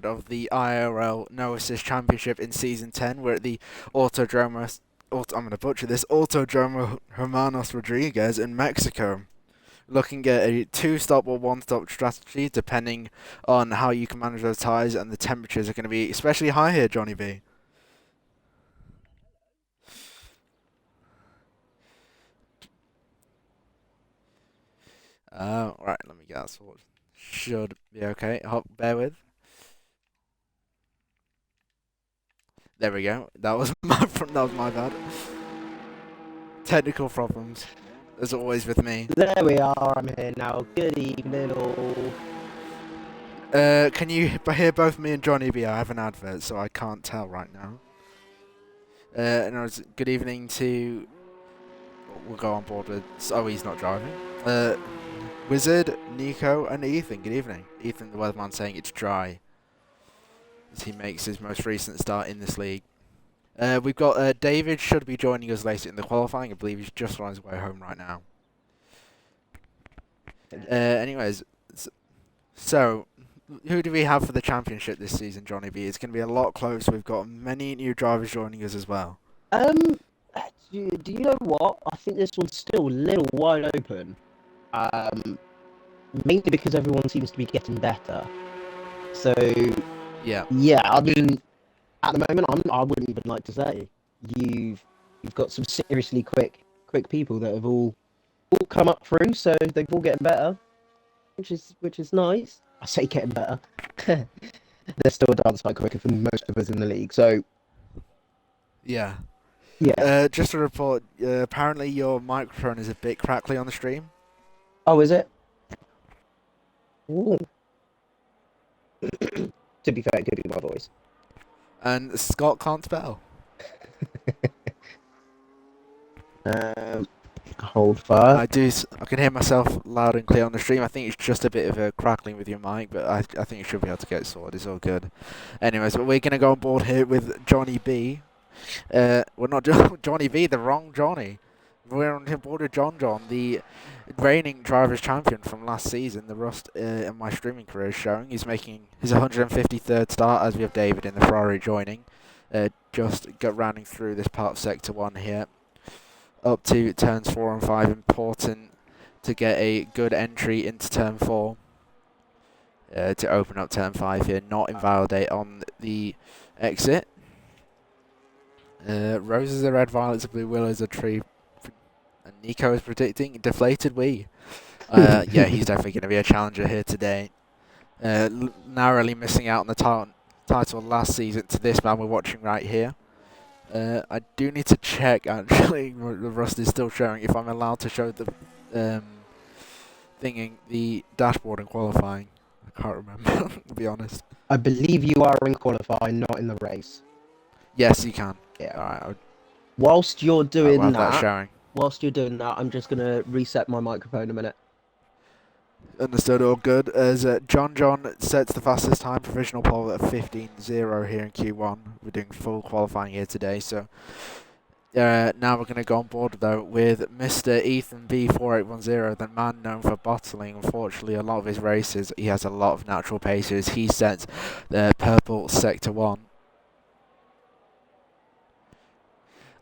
round of the IIRL No Assist Championship in Season 10. We're at the Autodromo, I'm going to butcher this, Autodromo Hermanos Rodriguez in Mexico. Looking at a two-stop or one-stop strategy, depending on how you can manage those tyres, and the temperatures are going to be especially high here, Johnny B. Right, let me get that sorted. Should be okay. Bear with. There we go. That was my bad. Technical problems, as always with me. There we are. I'm here now. Good evening, all. Can you hear both me and JONNYB? I have an advert, so I can't tell right now. Good evening to. We'll go on board with. Oh, he's not driving. Wizard, Nico, and Ethan. Good evening. Ethan, the weatherman, saying it's dry as he makes his most recent start in this league. We've got David should be joining us later in the qualifying. I believe he's just on his way home right now. Anyways, so who do we have for the championship this season, Johnny B? It's going to be a lot closer. We've got many new drivers joining us as well. Do you know what? I think this one's still a little wide open. Mainly because everyone seems to be getting better. So yeah. I mean, at the moment, I wouldn't even like to say you've got some seriously quick people that have all come up through. So they've all getting better, which is nice. I say getting better. They're still a dance fight quicker than most of us in the league. So yeah. Just a report. Apparently, your microphone is a bit crackly on the stream. Oh, is it? Ooh. To be fair, it could be my voice. And Scott can't spell. Hold fire. I can hear myself loud and clear on the stream. I think it's just a bit of a crackling with your mic, but I think you should be able to get it sorted. It's all good. Anyways, but we're going to go on board here with Johnny B. Well, not Johnny B, the wrong Johnny. We're on board with John, the reigning drivers' champion from last season. The rust in my streaming career is showing. He's making his 153rd start, as we have David in the Ferrari joining. Just rounding through this part of Sector 1 here. Up to turns 4 and 5. Important to get a good entry into turn 4. To open up turn 5 here. Not invalidate on the exit. Roses are red, violets are blue, willows are tree. And Nico is predicting deflated wee. Yeah, he's definitely going to be a challenger here today. Narrowly missing out on the title last season to this man we're watching right here. I do need to check, actually, the rust is still showing, if I'm allowed to show the the dashboard in qualifying. I can't remember, to be honest. I believe you are in qualifying, not in the race. Yes, you can. Yeah. Alright. Whilst you're doing that showing. Whilst you're doing that, I'm just going to reset my microphone a minute. Understood, all good. As John sets the fastest time provisional pole at 15.0 here in Q1. We're doing full qualifying here today, so now we're going to go on board though with Mr. Ethan B4810, the man known for bottling. Unfortunately, a lot of his races, he has a lot of natural paces. He sets the purple Sector 1.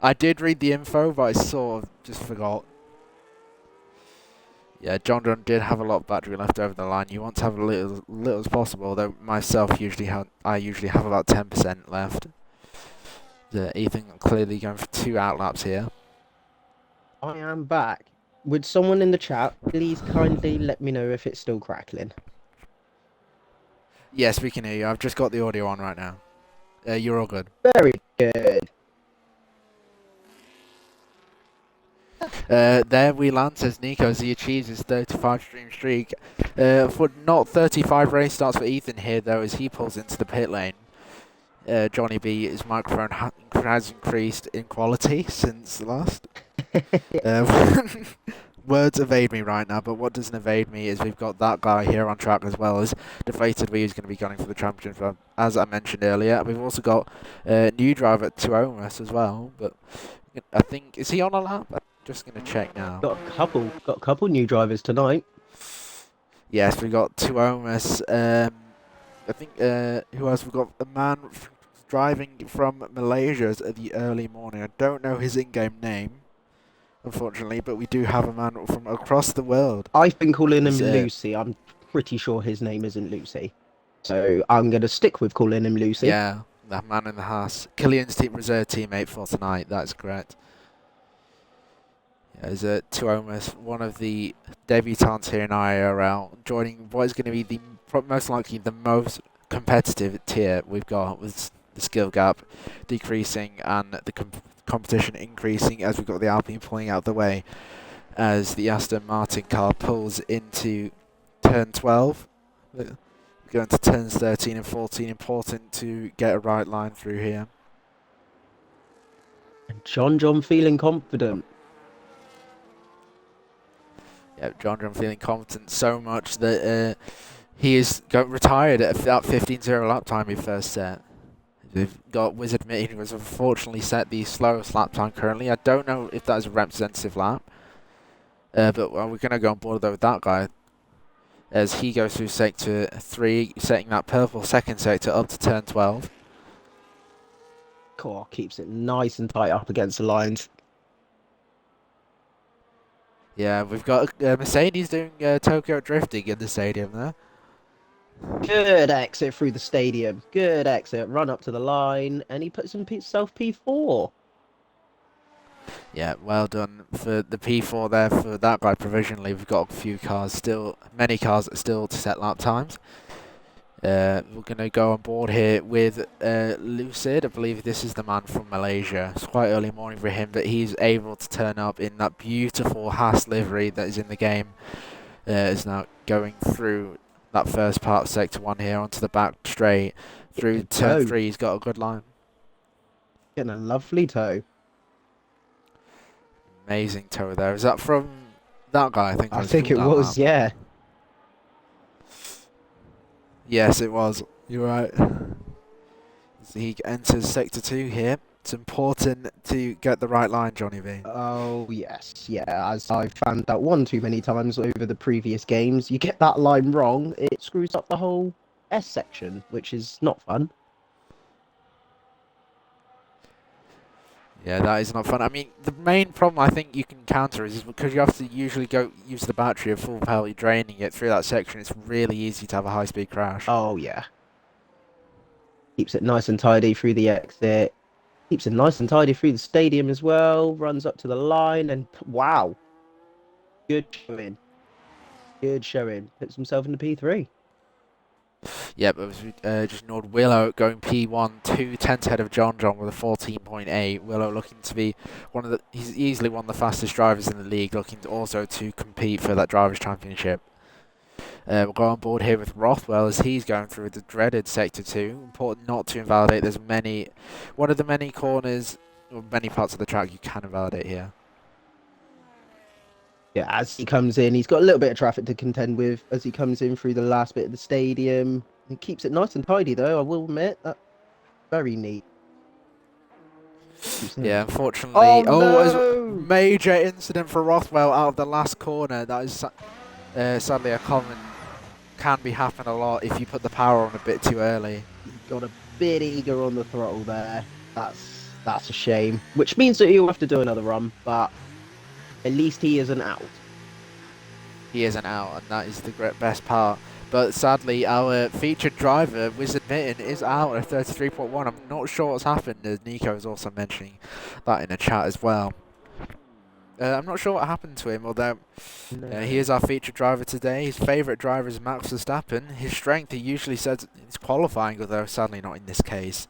I did read the info, but I sort of just forgot. Yeah, John did have a lot of battery left over the line. You want to have a little as possible, though myself I usually have about 10% left. Ethan clearly going for 2 outlaps here. I am back. Would someone in the chat please kindly let me know if it's still crackling? Yes, we can hear you. I've just got the audio on right now. You're all good. Very good. There we land, says Nico, as he achieves his 35 stream streak. For not 35 race starts for Ethan here, though, as he pulls into the pit lane. Johnny B, his microphone has increased in quality since the last. Words evade me right now, but what doesn't evade me is we've got that guy here on track as well as Deflated Wee, who's going to be gunning for the championship, as I mentioned earlier. We've also got a new driver, Tuomas, as well, but I think, is he on a lap? Just going to check now. Got a couple new drivers tonight. Yes, we got Tuomas. I think who else we've got? A man driving from Malaysia at the early morning. I don't know his in-game name, unfortunately, but we do have a man from across the world. I've been calling him Lucy. I'm pretty sure his name isn't Lucy. So I'm going to stick with calling him Lucy. Yeah, that man in the Haas. Killian's reserve teammate for tonight, that's correct. Yeah, there's Tuomas, one of the debutantes here in IIRL, joining what is going to be the most likely the most competitive tier we've got, with the skill gap decreasing and the competition increasing as we've got the Alpine pulling out the way as the Aston Martin car pulls into turn 12. Going to turns 13 and 14, important to get a right line through here. And John feeling confident. Yeah, John feeling confident so much that he is retired at that 15.0 lap time he first set. We've got Wizard Meeting, who has unfortunately set the slowest lap time currently. I don't know if that is a representative lap, but we're going to go on board though with that guy as he goes through sector 3, setting that purple second sector up to turn 12. Car keeps it nice and tight up against the lines. Yeah, we've got Mercedes doing Tokyo drifting in the stadium there. Good exit through the stadium. Good exit. Run up to the line, and he puts himself P4. Yeah, well done for the P4 there for that guy provisionally. We've got a few cars still, many cars still to set lap times. We're going to go on board here with Lucid. I believe this is the man from Malaysia. It's quite early morning for him, but he's able to turn up in that beautiful Haas livery that is in the game. Is now going through that first part of Sector 1 here onto the back straight. Through turn 3, he's got a good line. Getting a lovely toe. Amazing toe there. Is that from that guy? I think it was, yeah. Yes, it was. You're right. So he enters Sector 2 here. It's important to get the right line, JONNYB. Oh, yes. Yeah, as I've found out one too many times over the previous games, you get that line wrong, it screws up the whole S section, which is not fun. Yeah, that is not fun. I mean, the main problem I think you can counter is because you have to usually go use the battery at full power, draining it through that section. It's really easy to have a high-speed crash. Oh, yeah. Keeps it nice and tidy through the exit. Keeps it nice and tidy through the stadium as well. Runs up to the line and wow. Good showing. Good showing. Puts himself in the P3. Yep, it was just ignored Willow going P1, 2/10 ahead of John with a 14.8. Willow looking to be he's easily one of the fastest drivers in the league, looking to also to compete for that Drivers' Championship. We'll go on board here with Rothwell as he's going through the dreaded Sector 2. Important not to invalidate. There's one of the many corners, or many parts of the track you can invalidate here. Yeah, as he comes in, he's got a little bit of traffic to contend with as he comes in through the last bit of the stadium. He keeps it nice and tidy, though, I will admit. That's very neat. Yeah, unfortunately. No! Major incident for Rothwell out of the last corner. That is sadly a common, can be happening a lot if you put the power on a bit too early. He got a bit eager on the throttle there. That's a shame. Which means that he'll have to do another run, but at least he isn't out. He isn't out, and that is the best part. But sadly, our featured driver, Wizard Mitten, is out at 33.1. I'm not sure what's happened, as Nico is also mentioning that in the chat as well. I'm not sure what happened to him, although he is our featured driver today. His favourite driver is Max Verstappen. His strength, he usually says, is qualifying, although sadly not in this case.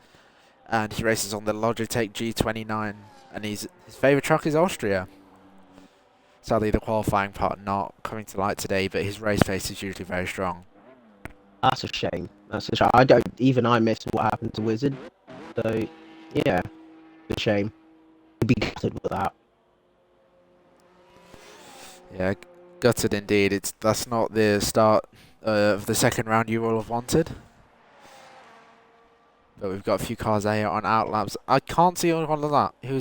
And he races on the Logitech G29, and his favourite track is Austria. Sadly, the qualifying part not coming to light today, but his race pace is usually very strong. That's a shame. That's a shame. I missed what happened to Wizard. So, yeah, a shame. He'd be gutted with that. Yeah, gutted indeed. That's not the start of the second round you will have wanted. But we've got a few cars here on outlaps. I can't see who's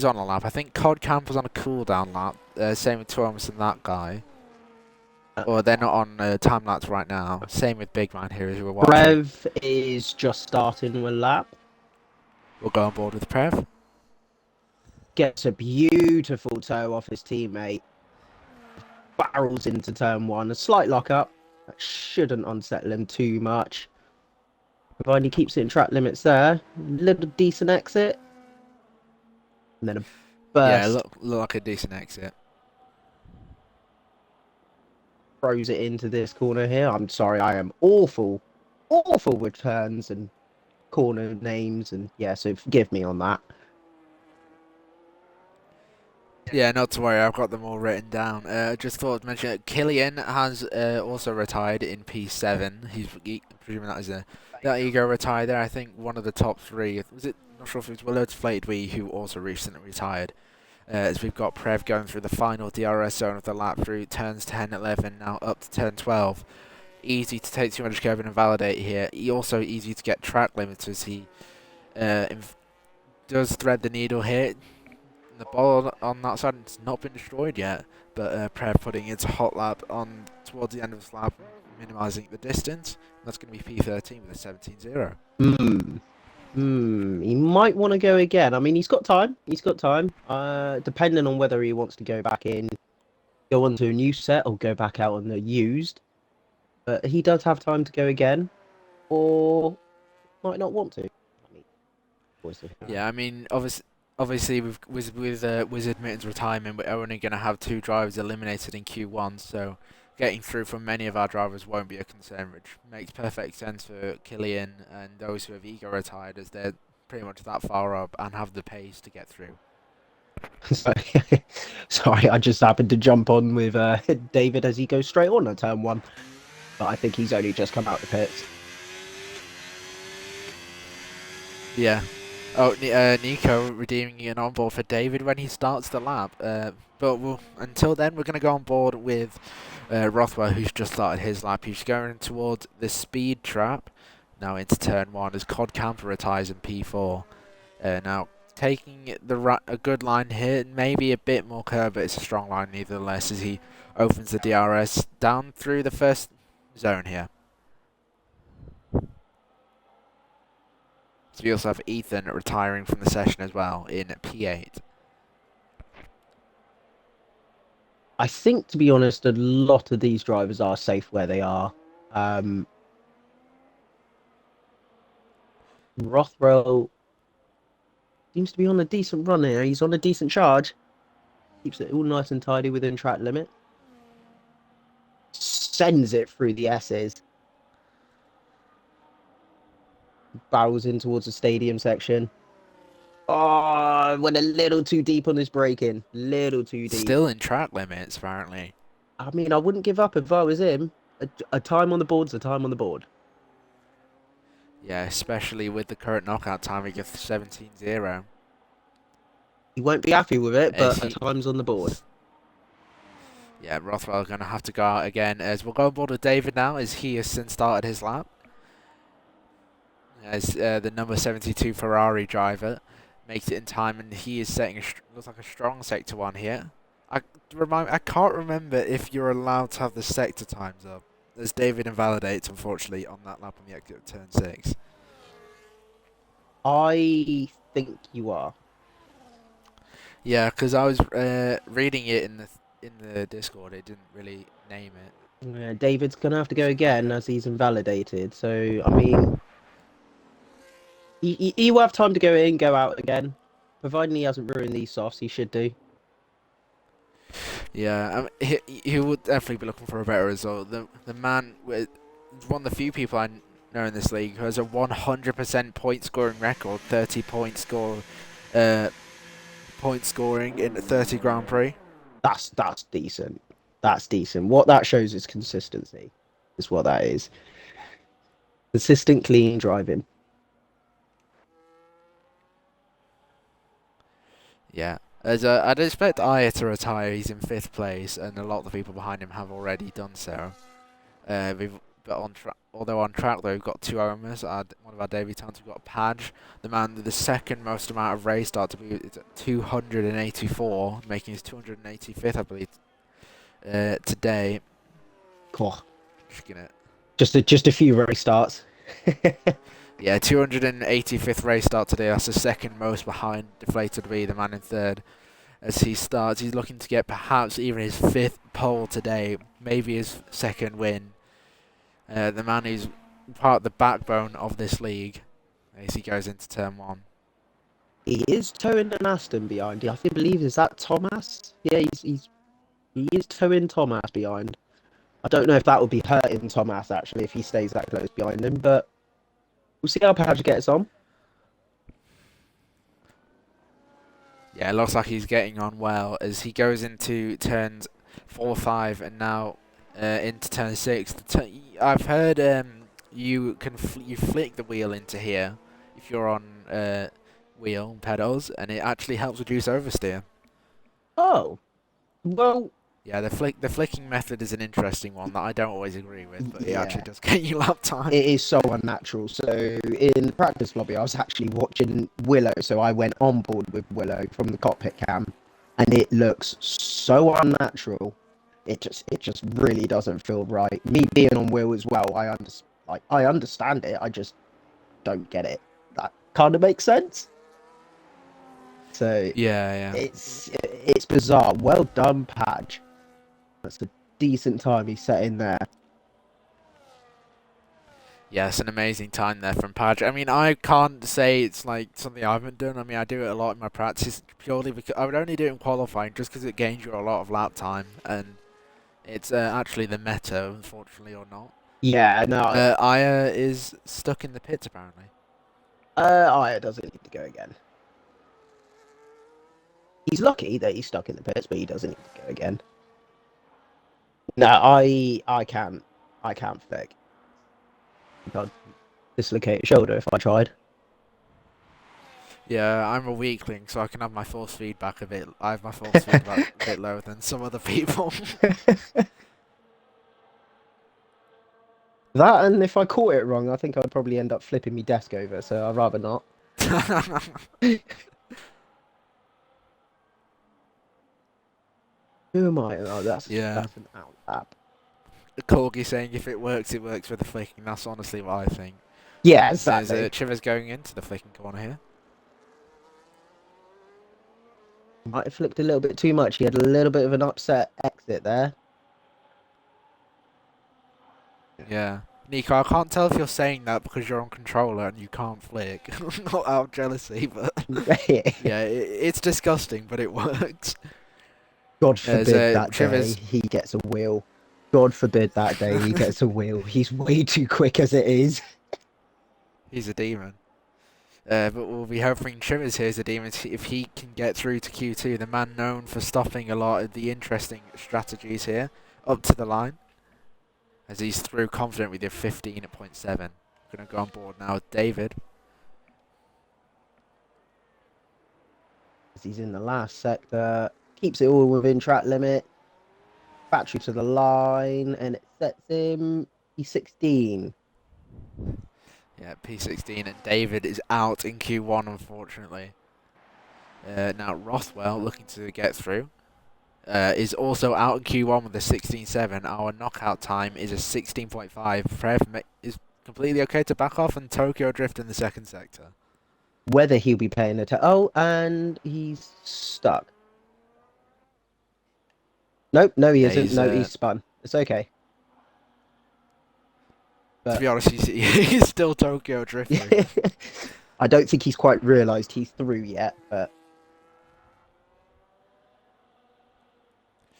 on a lap. I think Cod Camp was on a cooldown lap. Same with Thomas and that guy. Or they're not on time lapse right now. Same with Big Man here as we're watching. Prev is just starting a lap. We'll go on board with Prev. Gets a beautiful toe off his teammate. Barrels into turn one. A slight lock up. That shouldn't unsettle him too much. Provided he keeps it in track limits there. Little decent exit. And then a burst. Yeah, look like a decent exit. Throws it into this corner here. I'm sorry, I am awful with turns and corner names. And yeah, so forgive me on that. Yeah, not to worry, I've got them all written down. Just thought to mention that Killian has also retired in P7. He's presuming that is that ego retired there. I think one of the top three. Was it? Not sure if it was Willow Deflated Wee who also recently retired. As we've got Prev going through the final DRS zone of the lap through turns 10, 11, now up to turn 12. Easy to take 200 curb and invalidate here. Also easy to get track limits as he does thread the needle here. The ball on that side has not been destroyed yet, but Prev putting its hot lap on towards the end of this lap, minimising the distance. That's going to be P13 with a 17.0. He might want to go again. I mean, he's got time. Depending on whether he wants to go back in, go on to a new set, or go back out on the used. But he does have time to go again, or might not want to. Yeah, I mean, obviously with Wizard Mitten's retirement, we're only going to have 2 drivers eliminated in Q1, so getting through for many of our drivers won't be a concern, which makes perfect sense for Killian and those who have ego retired, as they're pretty much that far up and have the pace to get through. Sorry, I just happened to jump on with David as he goes straight on at turn 1, but I think he's only just come out the pits. Yeah. Oh, Nico redeeming an onboard for David when he starts the lap. But until then, we're going to go on board with Rothwell, who's just started his lap. He's going towards the speed trap. Now into turn 1 as Cod Camper retires in P4. Now taking a good line here, maybe a bit more curb, but it's a strong line nevertheless as he opens the DRS down through the first zone here. So we also have Ethan retiring from the session as well in P8. I think, to be honest, a lot of these drivers are safe where they are. Rothwell seems to be on a decent run here. He's on a decent charge. Keeps it all nice and tidy within track limit. Sends it through the S's. Barrels in towards the stadium section. Oh, went a little too deep on his braking. Little too deep. Still in track limits, apparently. I mean, I wouldn't give up if I was him. A time on the board's a time on the board. Yeah, especially with the current knockout timing of 17.0. He won't be happy with it, but a time's on the board. Yeah, Rothwell going to have to go out again. As we'll go on board with David now, as he has since started his lap. As the number 72 Ferrari driver makes it in time, and he is setting looks like a strong sector 1 here. I can't remember if you're allowed to have the sector times up, as David invalidates, unfortunately, on that lap on the exit of turn 6. I think you are. Yeah, because I was reading it in the Discord. It didn't really name it. Yeah, David's gonna have to go again as he's invalidated. So I mean, he will have time to go in, go out again, providing he hasn't ruined these softs. He should do. Yeah, he would definitely be looking for a better result. The man is one of the few people I know in this league who has a 100% point scoring record, 30 point scoring in 30 Grand Prix. That's decent. That's decent. What that shows is consistency. Is what that is. Consistent, clean driving. Yeah. As I'd expect Aya to retire. He's in 5th place, and a lot of the people behind him have already done so. Although on track though, we've got 2 owners. One of our debutants, we've got Padge, the man with the second most amount of race start to be at 284, making his 285th, I believe, today. Oh, Just gonna. just a few race starts. Yeah, 285th race start today. That's the second most behind Deflated B, the man in third. As he starts, he's looking to get perhaps even his 5th pole today, maybe his 2nd win. The man who's part of the backbone of this league as he goes into turn 1. He is towing an Aston behind. I believe is that Thomas? Yeah, he is towing Thomas behind. I don't know if that would be hurting Thomas actually if he stays that close behind him, but we'll see how Padge gets on. Yeah, it looks like he's getting on well as he goes into turns 4, 5, and now into turn 6. I've heard you can you flick the wheel into here if you're on wheel pedals, and it actually helps reduce oversteer. Oh, well. Yeah, the flicking method is an interesting one that I don't always agree with, but it actually does get you lap time. It is so unnatural. So in the practice lobby, I was actually watching Willow, so I went on board with Willow from the cockpit cam, and it looks so unnatural. It just really doesn't feel right. Me being on wheel as well, I understand it. I just don't get it. That kind of makes sense. So yeah, it's bizarre. Well done, Padge. That's a decent time he set in there. Yeah, it's an amazing time there from Padge. I mean, I can't say it's like something I haven't done. I mean, I do it a lot in my practice purely because I would only do it in qualifying just because it gains you a lot of lap time, and it's actually the meta, unfortunately, or not. Yeah, no. Aya is stuck in the pits apparently. Aya doesn't need to go again. He's lucky that he's stuck in the pits, but he doesn't need to go again. No, I can't fake. I'd dislocate a shoulder if I tried. Yeah, I'm a weakling, so I can have my force feedback a bit. I have my force feedback a bit lower than some other people. That, and if I caught it wrong, I think I'd probably end up flipping my desk over, so I'd rather not. Who am I? Oh, that's an out lap. Corgi saying if it works with the flicking. That's honestly what I think. Yeah, exactly. There's Chivers going into the flicking corner here. Might have flicked a little bit too much. He had a little bit of an upset exit there. Yeah. Nico, I can't tell if you're saying that because you're on controller and you can't flick. Not out of jealousy, but yeah, it's disgusting, but it works. God forbid that day he gets a wheel. God forbid that day he gets a wheel. He's way too quick as it is. He's a demon. But we'll be hoping Chivers here is a demon if he can get through to Q2. The man known for stopping a lot of the interesting strategies here up to the line. As he's through confident with your 15.7. Going to go on board now with David. As he's in the last sector. Keeps it all within track limit. Battery to the line. And it sets him P16. Yeah, P16. And David is out in Q1, unfortunately. Now Rothwell looking to get through. Is also out in Q1 with a 16.7. Our knockout time is a 16.5. Prev is completely okay to back off and Tokyo Drift in the second sector. Whether he'll be paying attention. Oh, and he's stuck. Nope, no, he isn't. No, he's spun. It's okay. But to be honest, he's still Tokyo drifting. I don't think he's quite realised he's through yet, but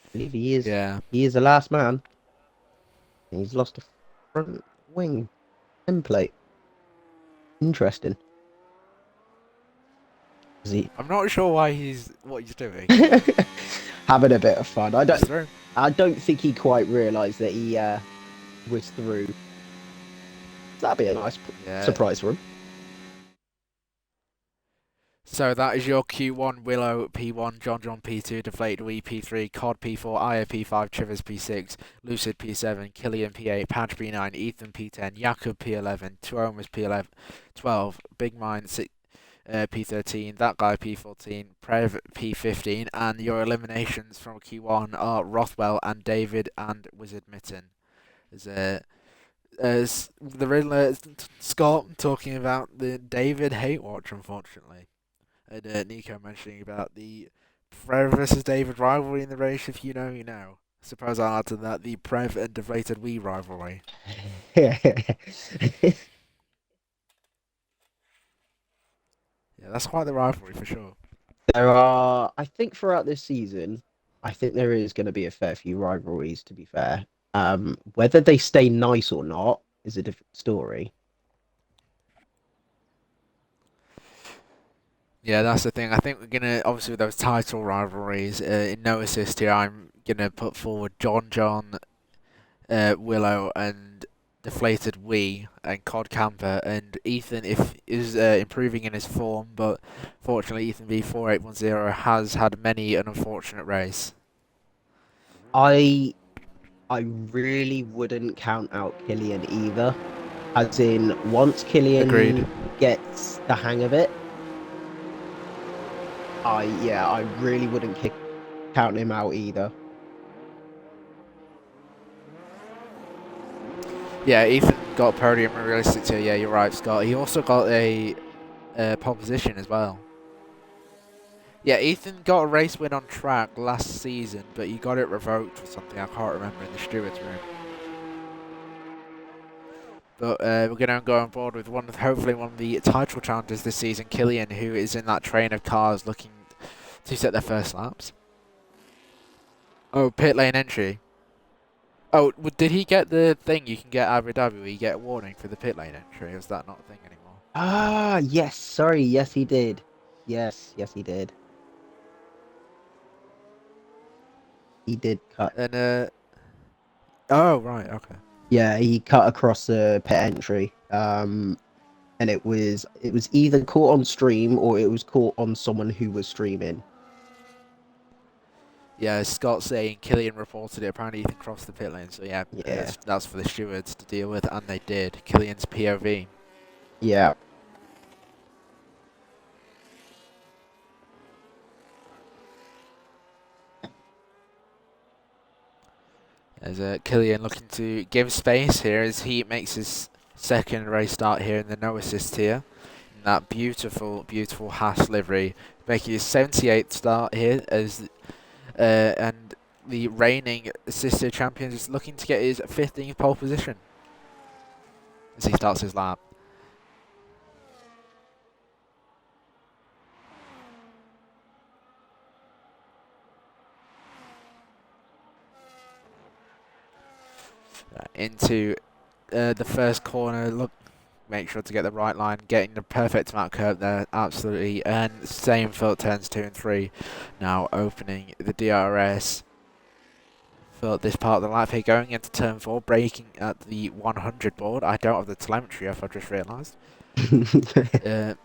I believe he is. Yeah. He is the last man. He's lost a front wing template. Interesting. I'm not sure what he's doing. Having a bit of fun. I don't think he quite realised that he was through. That'd be a nice surprise for him. So that is your Q1, Willow P1, John P2, Deflated Wee P3, Cod P4, Aya P5, Chivers P6, Lucid P7, Killian P8, Padge P9, Ethan P10, Jakub P11, Tuomas P11, 12, Big Mind P13, that guy P14, Prev P15, and your eliminations from Q1 are Rothwell and David and Wizard Mitten. As the Riddler, Scott talking about the David hate watch, unfortunately, and Nico mentioning about the Prev versus David rivalry in the race. If you know, you know. I suppose I'll add to that the Prev and deflated Wii rivalry. Yeah, that's quite the rivalry for sure. There are, I think, throughout this season, I think there is going to be a fair few rivalries. To be fair, whether they stay nice or not is a different story. Yeah, that's the thing. I think we're gonna obviously with those title rivalries. In no assist here, I'm gonna put forward John, Willow, and deflated Wee and Cod Camper, and Ethan if is improving in his form, but fortunately Ethan V4810 has had many an unfortunate race. I really wouldn't count out Killian either. As in, once Killian Agreed. gets the hang of it, I really wouldn't count him out either. Yeah, Ethan got podium realistic here. Yeah, you're right, Scott. He also got a pole position as well. Yeah, Ethan got a race win on track last season, but he got it revoked for something I can't remember in the stewards room. But we're going to go on board with hopefully one of the title challengers this season, Killian, who is in that train of cars looking to set their first laps. Oh, pit lane entry. Oh, did he get the thing you can get Abu Dhabi where you get a warning for the pit lane entry? Or is that not a thing anymore? Ah, yes. Sorry. Yes, he did. Yes, he did. He did cut. And oh right, okay. Yeah, he cut across the pit entry. And it was either caught on stream or it was caught on someone who was streaming. Yeah, Scott saying Killian reported it. Apparently Ethan crossed the pit lane, so yeah, that's for the stewards to deal with, and they did. Killian's POV. Yeah. As Killian looking to give space here as he makes his second race start here in the no assist tier. In that beautiful, beautiful Haas livery, making his 78th start here as and the reigning assisted champion is looking to get his 15th pole position as he starts his lap. Into the first corner, make sure to get the right line, getting the perfect amount of curve there, absolutely, and same for turns 2 and 3. Now opening the DRS for this part of the lap here, going into turn 4, braking at the 100 board. I don't have the telemetry off, I've just realised. It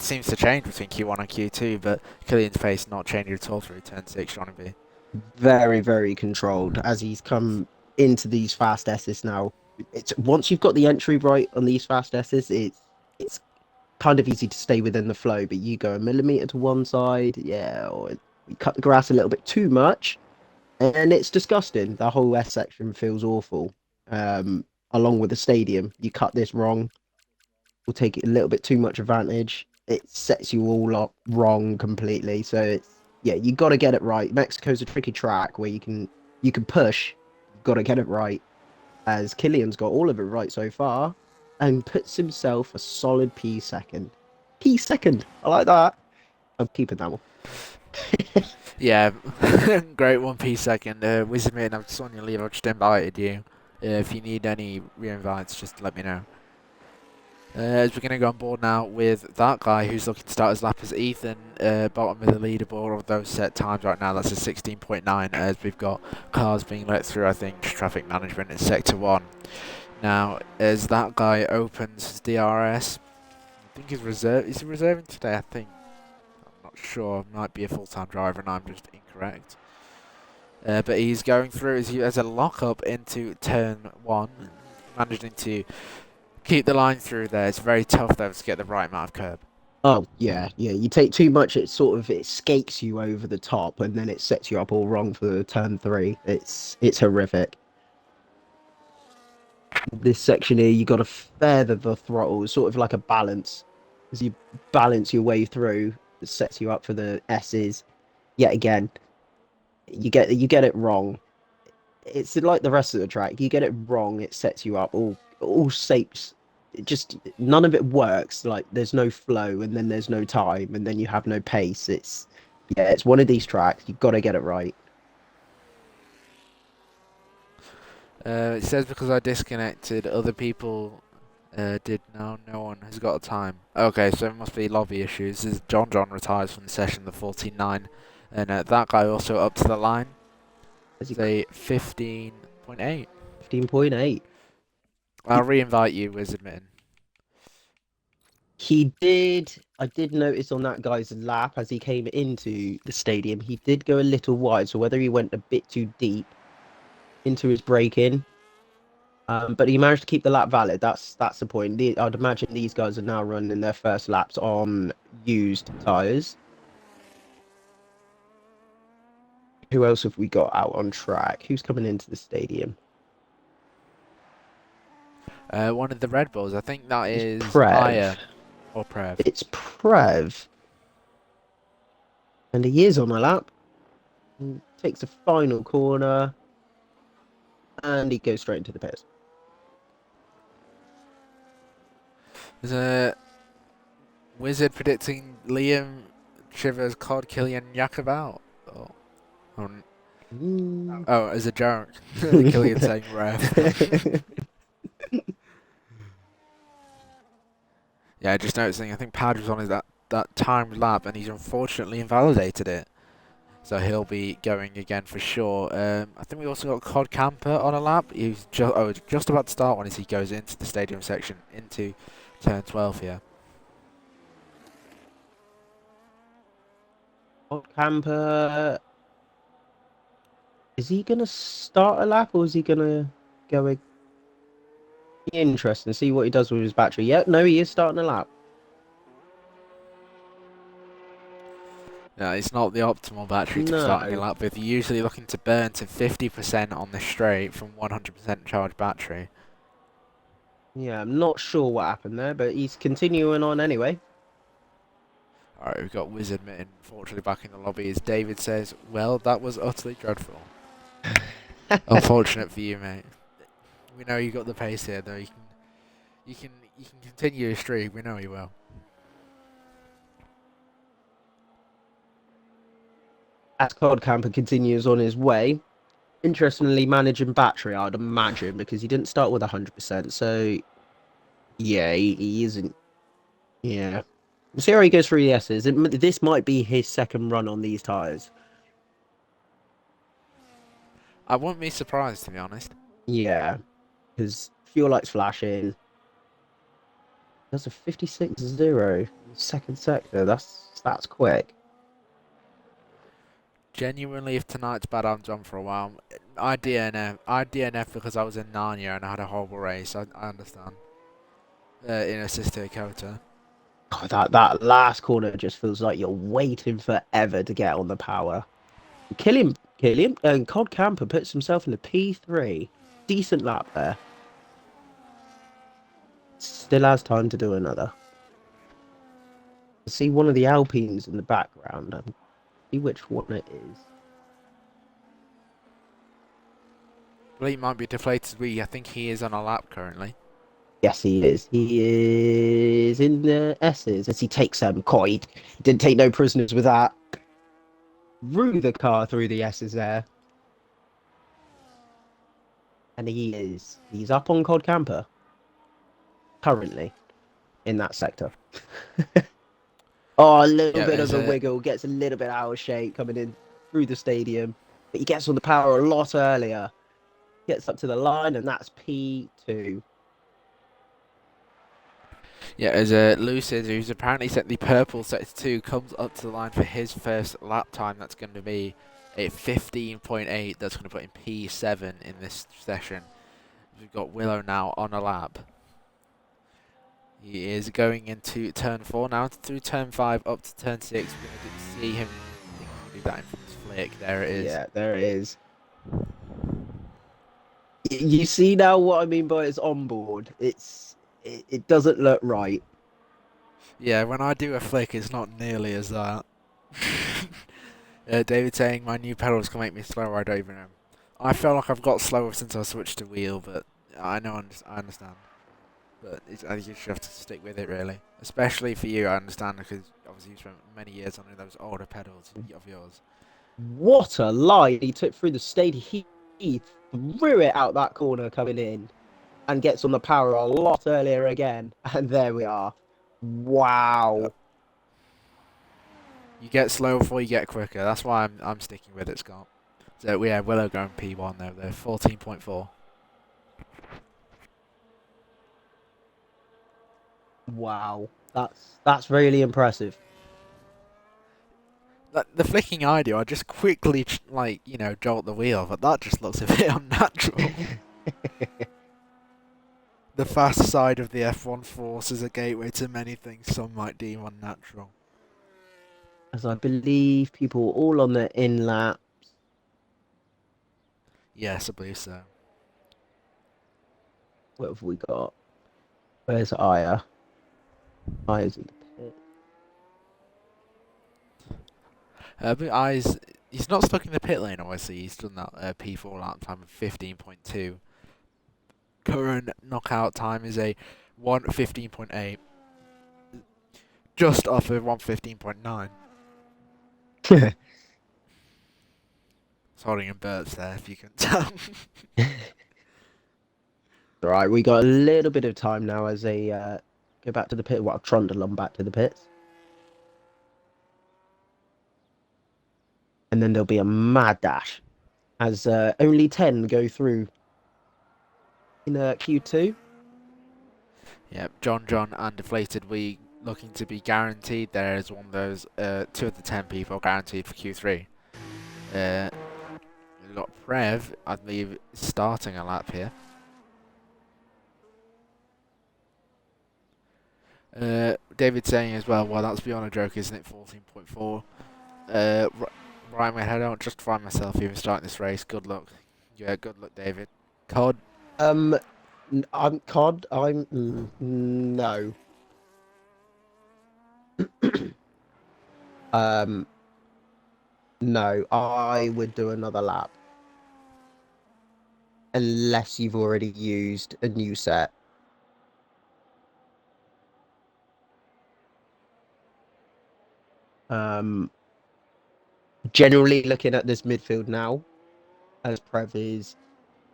seems to change between Q1 and Q2, but Killian's pace not changing at all through turn 6, JONNYB. Very, very controlled as he's come into these fast S's now. It's once you've got the entry right on these fast S's, it's kind of easy to stay within the flow. But you go a millimeter to one side, or you cut the grass a little bit too much, and it's disgusting. The whole S section feels awful. Along with the stadium, you cut this wrong, will take it a little bit too much advantage. It sets you all up wrong completely. So you got to get it right. Mexico's a tricky track where you can push. You've got to get it right. As Killian's got all of it right so far, and puts himself a solid P second. P second. I like that. I'm keeping that one. Yeah, great 1P second. Wizardmate, I'm just on your leave. I've just invited you. If you need any re-invites, just let me know. As we're going to go on board now with that guy who's looking to start his lap as Ethan, bottom of the leaderboard of those set times right now. That's a 16.9 as we've got cars being let through, I think, traffic management in Sector 1. Now, as that guy opens his DRS, I think he's reserved. Is he reserving today? I think. I'm not sure. Might be a full-time driver and I'm just incorrect. But he's going through as he has a lock-up into Turn 1, managing to keep the line through there. It's very tough though to get the right amount of curb. Oh yeah, yeah. You take too much, it sort of it skates you over the top, and then it sets you up all wrong for turn three. It's horrific. This section here, you got to feather the throttle, sort of like a balance. As you balance your way through, it sets you up for the S's. Yet again, you get it wrong. It's like the rest of the track. You get it wrong, it sets you up all shapes. It just none of it works. Like there's no flow, and then there's no time, and then you have no pace. It's one of these tracks. You've got to get it right. It says because I disconnected, other people did now. No one has got a time. Okay, so it must be lobby issues. This is John retires from the session, the 49, and that guy also up to the line. Say 15.8. 15.8. I'll re-invite you, Wizard Mitten. He did. I did notice on that guy's lap as he came into the stadium, he did go a little wide. So whether he went a bit too deep into his break in, but he managed to keep the lap valid. That's the point. I'd imagine these guys are now running their first laps on used tires. Who else have we got out on track? Who's coming into the stadium? One of the Red Bulls. I think that is Prev. Or Prev. It's Prev. And he is on a lap. Takes a final corner. And he goes straight into the pits. There's a Wizard predicting Liam Shivers Cod Killian Yakovac. Oh, as a joke. Killian saying ref. Yeah, just noticing, I think Padge was on that timed lap, and he's unfortunately invalidated it. So he'll be going again for sure. I think we also got Cod Camper on a lap. He's just about to start one as he goes into the stadium section, into turn 12 here. Cod Camper. Is he going to start a lap or is he going to go? Interesting. See what he does with his battery. Yep, no, he is starting a lap. No, it's not the optimal battery to be starting a lap with. You're usually looking to burn to 50% on the straight from 100% charged battery. Yeah, I'm not sure what happened there, but he's continuing on anyway. Alright, we've got Wizard Mitten, unfortunately, back in the lobby. As David says, well, that was utterly dreadful. Unfortunate for you, mate. We know you got the pace here, though. You can continue your streak. We know you will. As Cod Camper continues on his way, interestingly managing battery, I'd imagine, because he didn't start with 100%. So, yeah, he isn't. Yeah. We'll see how he goes through the S's. This might be his second run on these tyres. I wouldn't be surprised, to be honest. Yeah, because fuel lights flashing. That's a 56.0 second sector. That's quick. Genuinely, if tonight's bad, I'm done for a while. I DNF because I was in Narnia and I had a horrible race. I understand. In assist to Dakota. God, that last corner just feels like you're waiting forever to get on the power. Kill him, and Cod Camper puts himself in the P3. Decent lap there. Still has time to do another. I see one of the Alpines in the background. See which one it is. Well, he might be deflated. I think he is on a lap currently. Yes, he is. He is in the S's as he takes He didn't take no prisoners with that. Threw the car through the S's there. And he's up on Cod Camper. Currently. In that sector. Oh, a little bit of a wiggle. Gets a little bit out of shape coming in through the stadium. But he gets on the power a lot earlier. Gets up to the line, and that's P2. Yeah, as Lucid, who's apparently set the purple sector 2, comes up to the line for his first lap time. That's going to be a 15.8. That's going to put him P7 in this session. We've got Willow now on a lap. He is going into turn 4 now, through turn 5 up to turn 6. We're going to see him do that infamous flick. There it is. Yeah, there it is. You see now what I mean by it's on board. It doesn't look right. Yeah, when I do a flick, it's not nearly as that. David saying my new pedals can make me slower. I don't even know. I feel like I've got slower since I switched to wheel, but I know I understand. But I think you should have to stick with it, really. Especially for you, I understand, because obviously you spent many years on those older pedals of yours. What a line he took through the state. He threw it out that corner coming in and gets on the power a lot earlier again. And there we are. Wow. You get slow before you get quicker. That's why I'm sticking with it, Scott. So yeah, Willow going P1 there. They're 14.4. Wow. That's really impressive. The flicking I do, I just quickly jolt the wheel, but that just looks a bit unnatural. The fast side of the F1 Force is a gateway to many things some might deem unnatural. As I believe people were all on the in lap. Yes, I believe so. What have we got? Where's Aya? Aya's in the pit. But he's not stuck in the pit lane, obviously. He's done that P4 lap time of 15.2. Current knockout time is a 1:15.8. Just off of 1:15.9. Holding in burps there, if you can tell. All right, we got a little bit of time now as they go back to the pit. Well, Trundle back to the pits. And then there'll be a mad dash as only 10 go through in Q2. Yep, John and Deflated We looking to be guaranteed. There is one of those 2 of the 10 people guaranteed for Q3. We've got Prev, I believe, starting a lap here. David saying as well, that's beyond a joke, isn't it? 14.4. Right, mate, I don't justify myself even starting this race. Good luck. Yeah, good luck, David. COD? I'm COD. No. No, I would do another lap. Unless you've already used a new set. Generally looking at this midfield now, as Prev is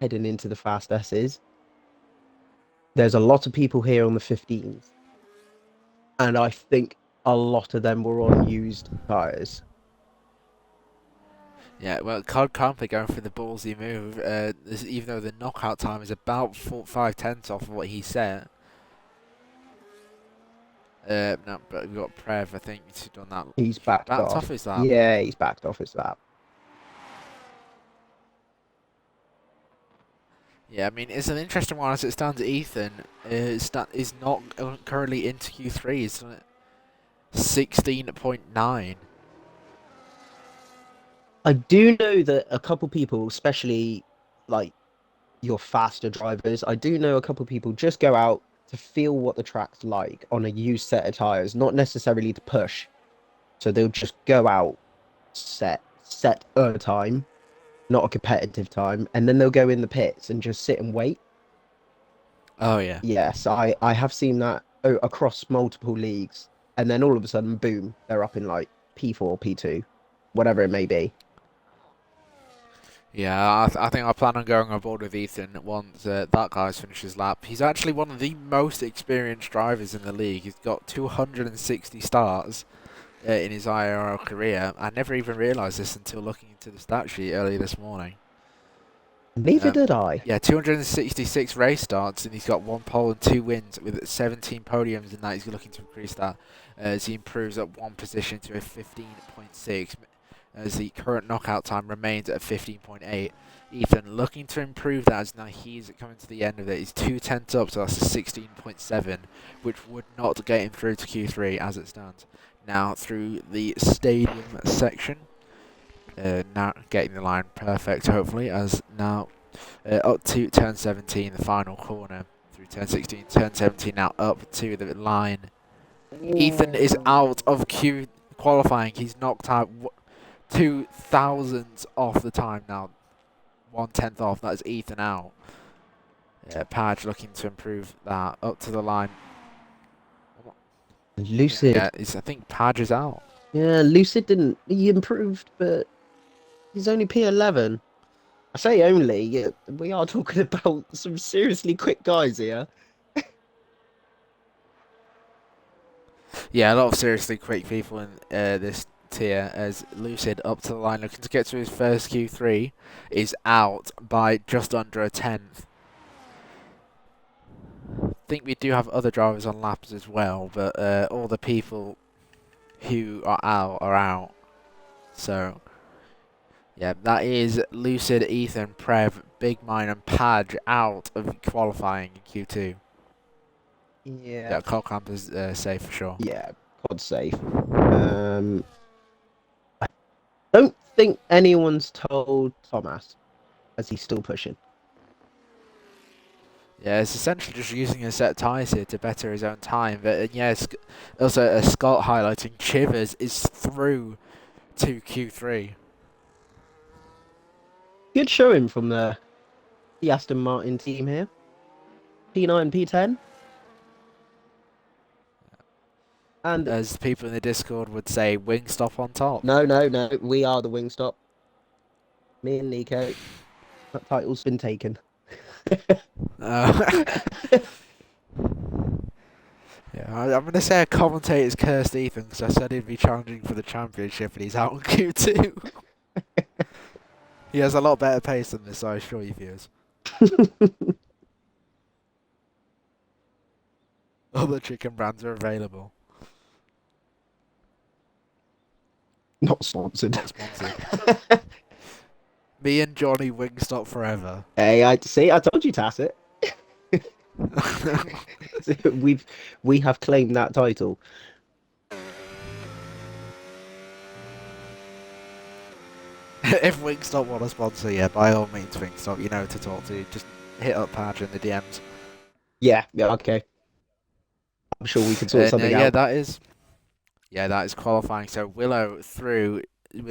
heading into the fast S's, there's a lot of people here on the 15s. And I think a lot of them were on used tyres. Yeah, well, COD can't be going for the ballsy move, even though the knockout time is about 5/10 off of what he set. No, but we've got Prev, I think, who's done that. He's backed off his lap. Yeah, he's backed off his lap. Yeah, I mean, it's an interesting one as it stands. Ethan is not currently into Q3. He's done it 16.9. I do know that a couple people, especially like your faster drivers, I do know a couple people just go out to feel what the track's like on a used set of tires, not necessarily to push. So they'll just go out, set a time, not a competitive time, and then they'll go in the pits and just sit and wait. Oh yeah. Yes, I have seen that across multiple leagues, and then all of a sudden, boom, they're up in like P4, P2, whatever it may be. Yeah, I think I plan on going on board with Ethan once that guy's finished his lap. He's actually one of the most experienced drivers in the league. He's got 260 starts in his IIRL career. I never even realised this until looking into the stat sheet earlier this morning. Neither did I. Yeah, 266 race starts, and he's got 1 pole and 2 wins with 17 podiums in that. He's looking to increase that as he improves up 1 position to a 15.6. As the current knockout time remains at 15.8. Ethan looking to improve that as now he's coming to the end of it. He's 2 tenths up, so that's a 16.7, which would not get him through to Q3 as it stands. Now through the stadium section, now getting the line perfect hopefully, as now up to turn 17, the final corner, through turn 16, turn 17, now up to the line. Ethan is out of Q qualifying. He's knocked out 2 thousandths off the time now. 1/10 off. That is Ethan out. Padge looking to improve that up to the line. Lucid. Yeah, I think Padge is out. Yeah, Lucid didn't. He improved, but he's only P11. I say only. Yeah, we are talking about some seriously quick guys here. Yeah, a lot of seriously quick people in this tier, as Lucid up to the line looking to get to his first Q3 is out by just under a tenth. I think we do have other drivers on laps as well, but all the people who are out are out. So yeah, that is Lucid, Ethan, Prev, Big Mine and Padge out of qualifying in Q2. Yeah, Cole Camper's safe for sure. Yeah, COD's safe. I don't think anyone's told Thomas, as he's still pushing. Yeah, it's essentially just using a set tyres here to better his own time. But yeah, also a Scott highlighting Chivers is through to Q3. Good showing from the Aston Martin team here. P9, P10. And as people in the Discord would say, Wingstop on top. No, we are the Wingstop. Me and Nico. That title's been taken. Yeah, I'm going to say a commentator's cursed Ethan because I said he'd be challenging for the championship and he's out on Q2. He has a lot better pace than this, I assure you, viewers. Other chicken brands are available. Not sponsored. Not sponsored. Me and Johnny Wingstop forever. Hey, I told you, Tacit. we have claimed that title. If Wingstop want to sponsor, yeah, by all means, Wingstop, you know who to talk to. Just hit up Padge in the DMs. Yeah, okay. I'm sure we can sort something out. Yeah, that is qualifying. So Willow through,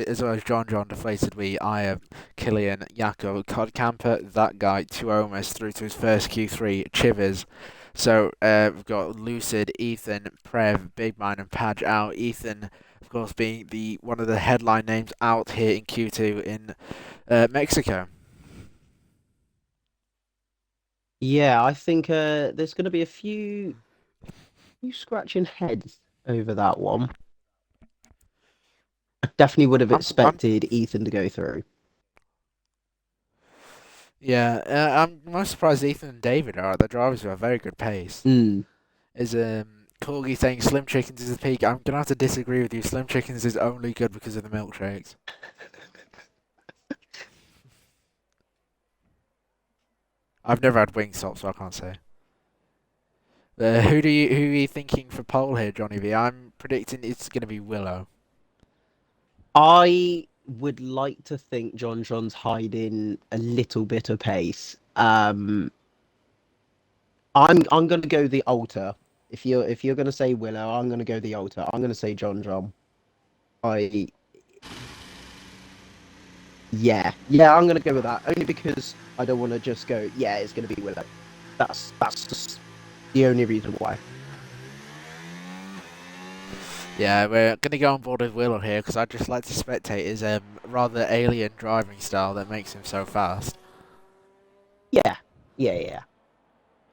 as well as John Deflated Wee, Aya, Killian, Yako, Cod Camper, that guy, Tuomas through to his first Q3, Chivers. So we've got Lucid, Ethan, Prev, Big Mine and Padge out. Ethan, of course, being one of the headline names out here in Q2 in Mexico. Yeah, I think there's going to be a few scratching heads over that one. I definitely would have expected Ethan to go through. Yeah, I'm most surprised Ethan and David are the drivers with a very good pace. Is Corgi saying Slim Chickens is the peak? I'm gonna have to disagree with you. Slim Chickens is only good because of the milkshakes. I've never had Wingstop, so I can't say. Who are you thinking for pole here, Johnny V? I'm predicting it's gonna be Willow. I would like to think John's hiding a little bit of pace. I'm gonna go the alter. If you're gonna say Willow, I'm gonna go the alter. I'm gonna say John. Yeah, I'm gonna go with that only because I don't want to just go. Yeah, it's gonna be Willow. That's just the only reason why. Yeah, we're going to go on board with Willow here because I just like to spectate his rather alien driving style that makes him so fast. Yeah.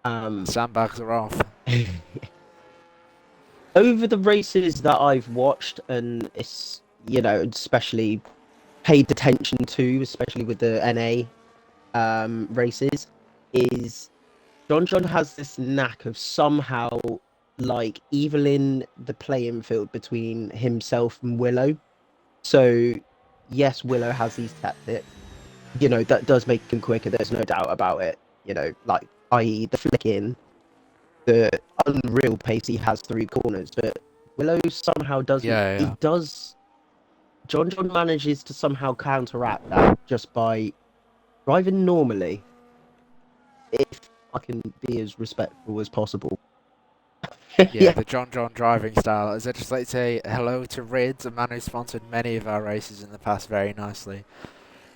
Sandbags are off. Over the races that I've watched, and it's, especially paid attention to, especially with the NA races, is John has this knack of somehow evening the playing field between himself and Willow. So yes, Willow has these tactics, you know, that does make him quicker. There's no doubt about it. You know, like, i.e., the flicking, the unreal pace he has through corners. But Willow somehow doesn't. Yeah, He yeah. does. John manages to somehow counteract that just by driving normally, if I can be as respectful as possible. Yeah, Yeah. the John driving style. As I just like to say hello to Rids, a man who sponsored many of our races in the past very nicely.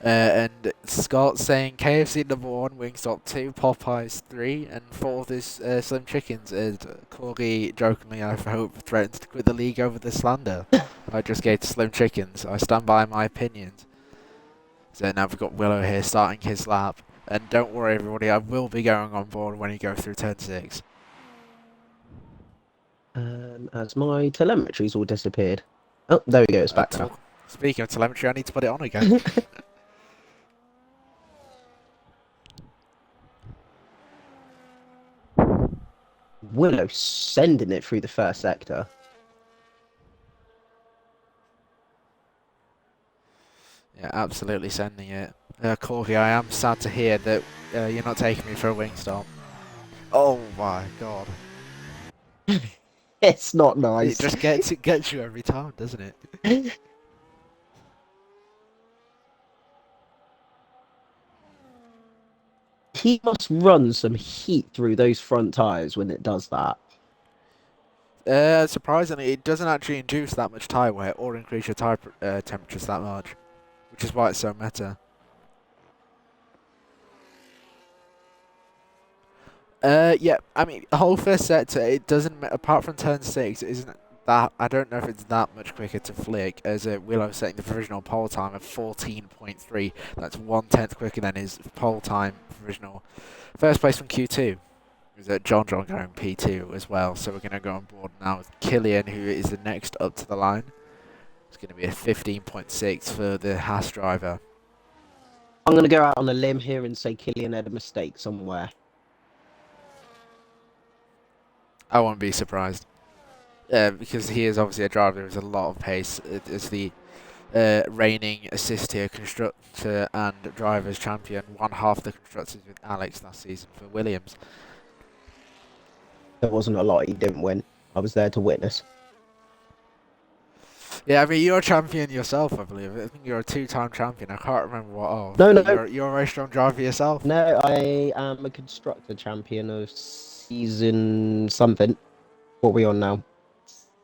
And Scott saying KFC #1, Wingstop 2, Popeyes 3, and 4th is Slim Chickens. And Corgi jokingly, I hope, threatens to quit the league over the slander I just gave to Slim Chickens. I stand by my opinions. So now we've got Willow here starting his lap. And don't worry, everybody, I will be going on board when he goes through turn 6. As my telemetry's all disappeared. Oh, there we go. It's back now. Speaking of telemetry, I need to put it on again. Willow sending it through the first sector. Yeah, absolutely sending it. Corgi, I am sad to hear that you're not taking me for a Wingstop. Oh my god. It's not It nice. just gets you every time, doesn't it? He must run some heat through those front tyres when it does that. Surprisingly, it doesn't actually induce that much tyre wear or increase your tyre temperatures that much, which is why it's so meta. Yeah, I mean, the whole first sector, it doesn't, apart from turn 6, it isn't that, I don't know if it's that much quicker to flick, as Willow setting the provisional pole time of 14.3. That's 1/10 quicker than his pole time provisional. First place from Q2 is John going P2 as well, so we're going to go on board now with Killian, who is the next up to the line. It's going to be a 15.6 for the Haas driver. I'm going to go out on a limb here and say Killian had a mistake somewhere. I won't be surprised. Because he is obviously a driver with a lot of pace. It is the reigning assist here constructor and drivers champion. One half the constructors with Alex last season for Williams. There wasn't a lot he didn't win. I was there to witness. Yeah, I mean, you're a champion yourself, I believe. I think you're a two-time champion. I can't remember what of. No, But no. you're a very strong driver yourself. No, I am a constructor champion of season something. What are we on now?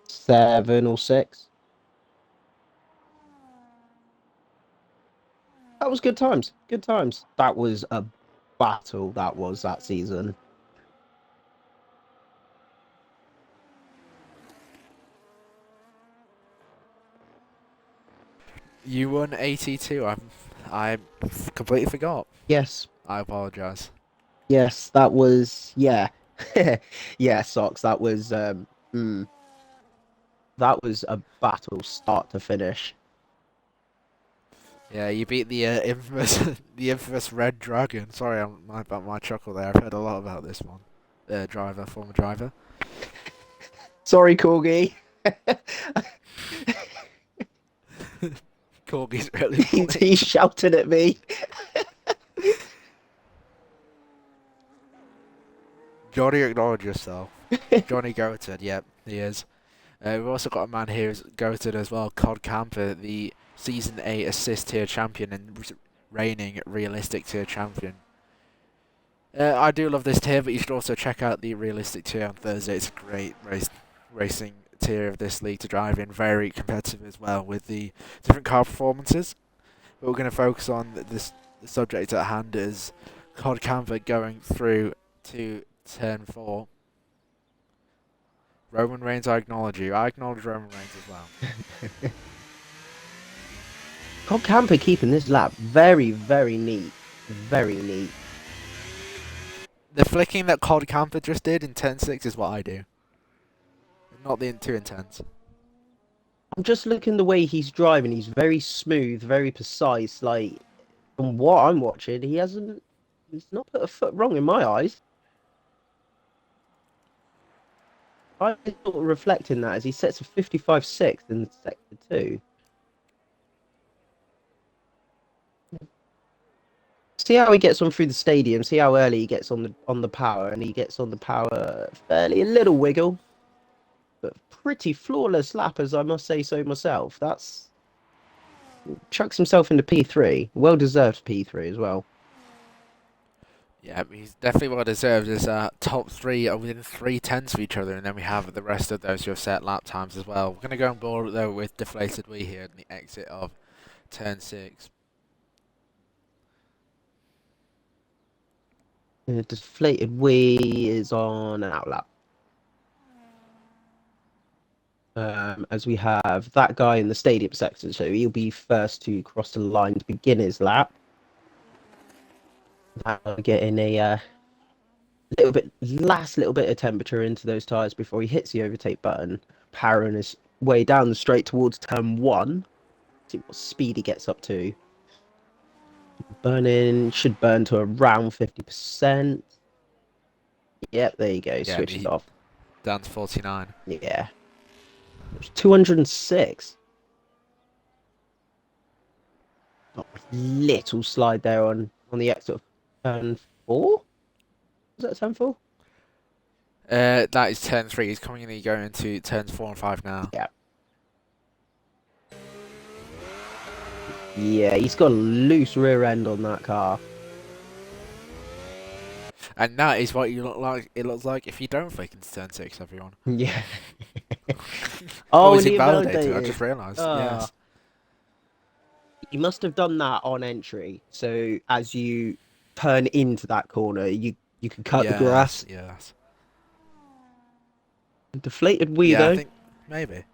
7 or 6? That was good times. Good times. That was a battle, that was that season. You won 82. I completely forgot. Yes. I apologise. Yes, that was, yeah. Yeah, Socks, that was that was a battle start to finish. Yeah, you beat the infamous the infamous Red Dragon. Sorry about my chuckle there. I've heard a lot about this one. Former driver. Sorry, Corgi. Corgi's really funny. He's shouting at me. Johnny, acknowledge yourself. Johnny goated, yep, he is. We've also got a man here who's goated as well, Cod Camper, the Season 8 assist tier champion and reigning realistic tier champion. I do love this tier, but you should also check out the realistic tier on Thursday. It's a great racing tier of this league to drive in, very competitive as well with the different car performances. But we're going to focus on the subject at hand is Cod Camper going through to turn 4. Roman Reigns, I acknowledge you. I acknowledge Roman Reigns as well. Cod Camper keeping this lap very, very neat. Very neat. The flicking that Cod Camper just did in turn 6 is what I do. Not the too intense. I'm just looking the way he's driving. He's very smooth, very precise. Like, from what I'm watching, he's not put a foot wrong in my eyes. I'm sort of reflecting that as he sets a 55.6 in sector 2. See how he gets on through the stadium. See how early he gets on the power, and he gets on the power fairly a little wiggle, but pretty flawless lap, as I must say so myself. That's chucks himself into P3, well deserved P3 as well. Yeah, he's definitely well deserved. His top three are within 3/10 of each other, and then we have the rest of those who have set lap times as well. We're going to go on board though with Deflated Wee here in the exit of turn 6. Deflated Wee is on an outlap. As we have that guy in the stadium section, so he'll be first to cross the line to begin his lap. Getting a last little bit of temperature into those tires before he hits the overtake button, powering his way down the straight towards turn 1. See what speed he gets up to. Should burn to around 50%. Yep, there you go. Yeah, Switches off. Down to 49. Yeah. 206. Got a little slide there on the exit of turn 4. Was that turn 4? That is turn 3. He's coming in and going into turns 4 and 5 now. Yeah. Yeah, he's got a loose rear end on that car. And that is what you look like. It looks like if you don't flick into turn 6, everyone. Yeah. Oh, is it validated? I just realised. Yes. You must have done that on entry. So as you turn into that corner, you can cut the grass. Yes. Deflated Wee though. I think maybe.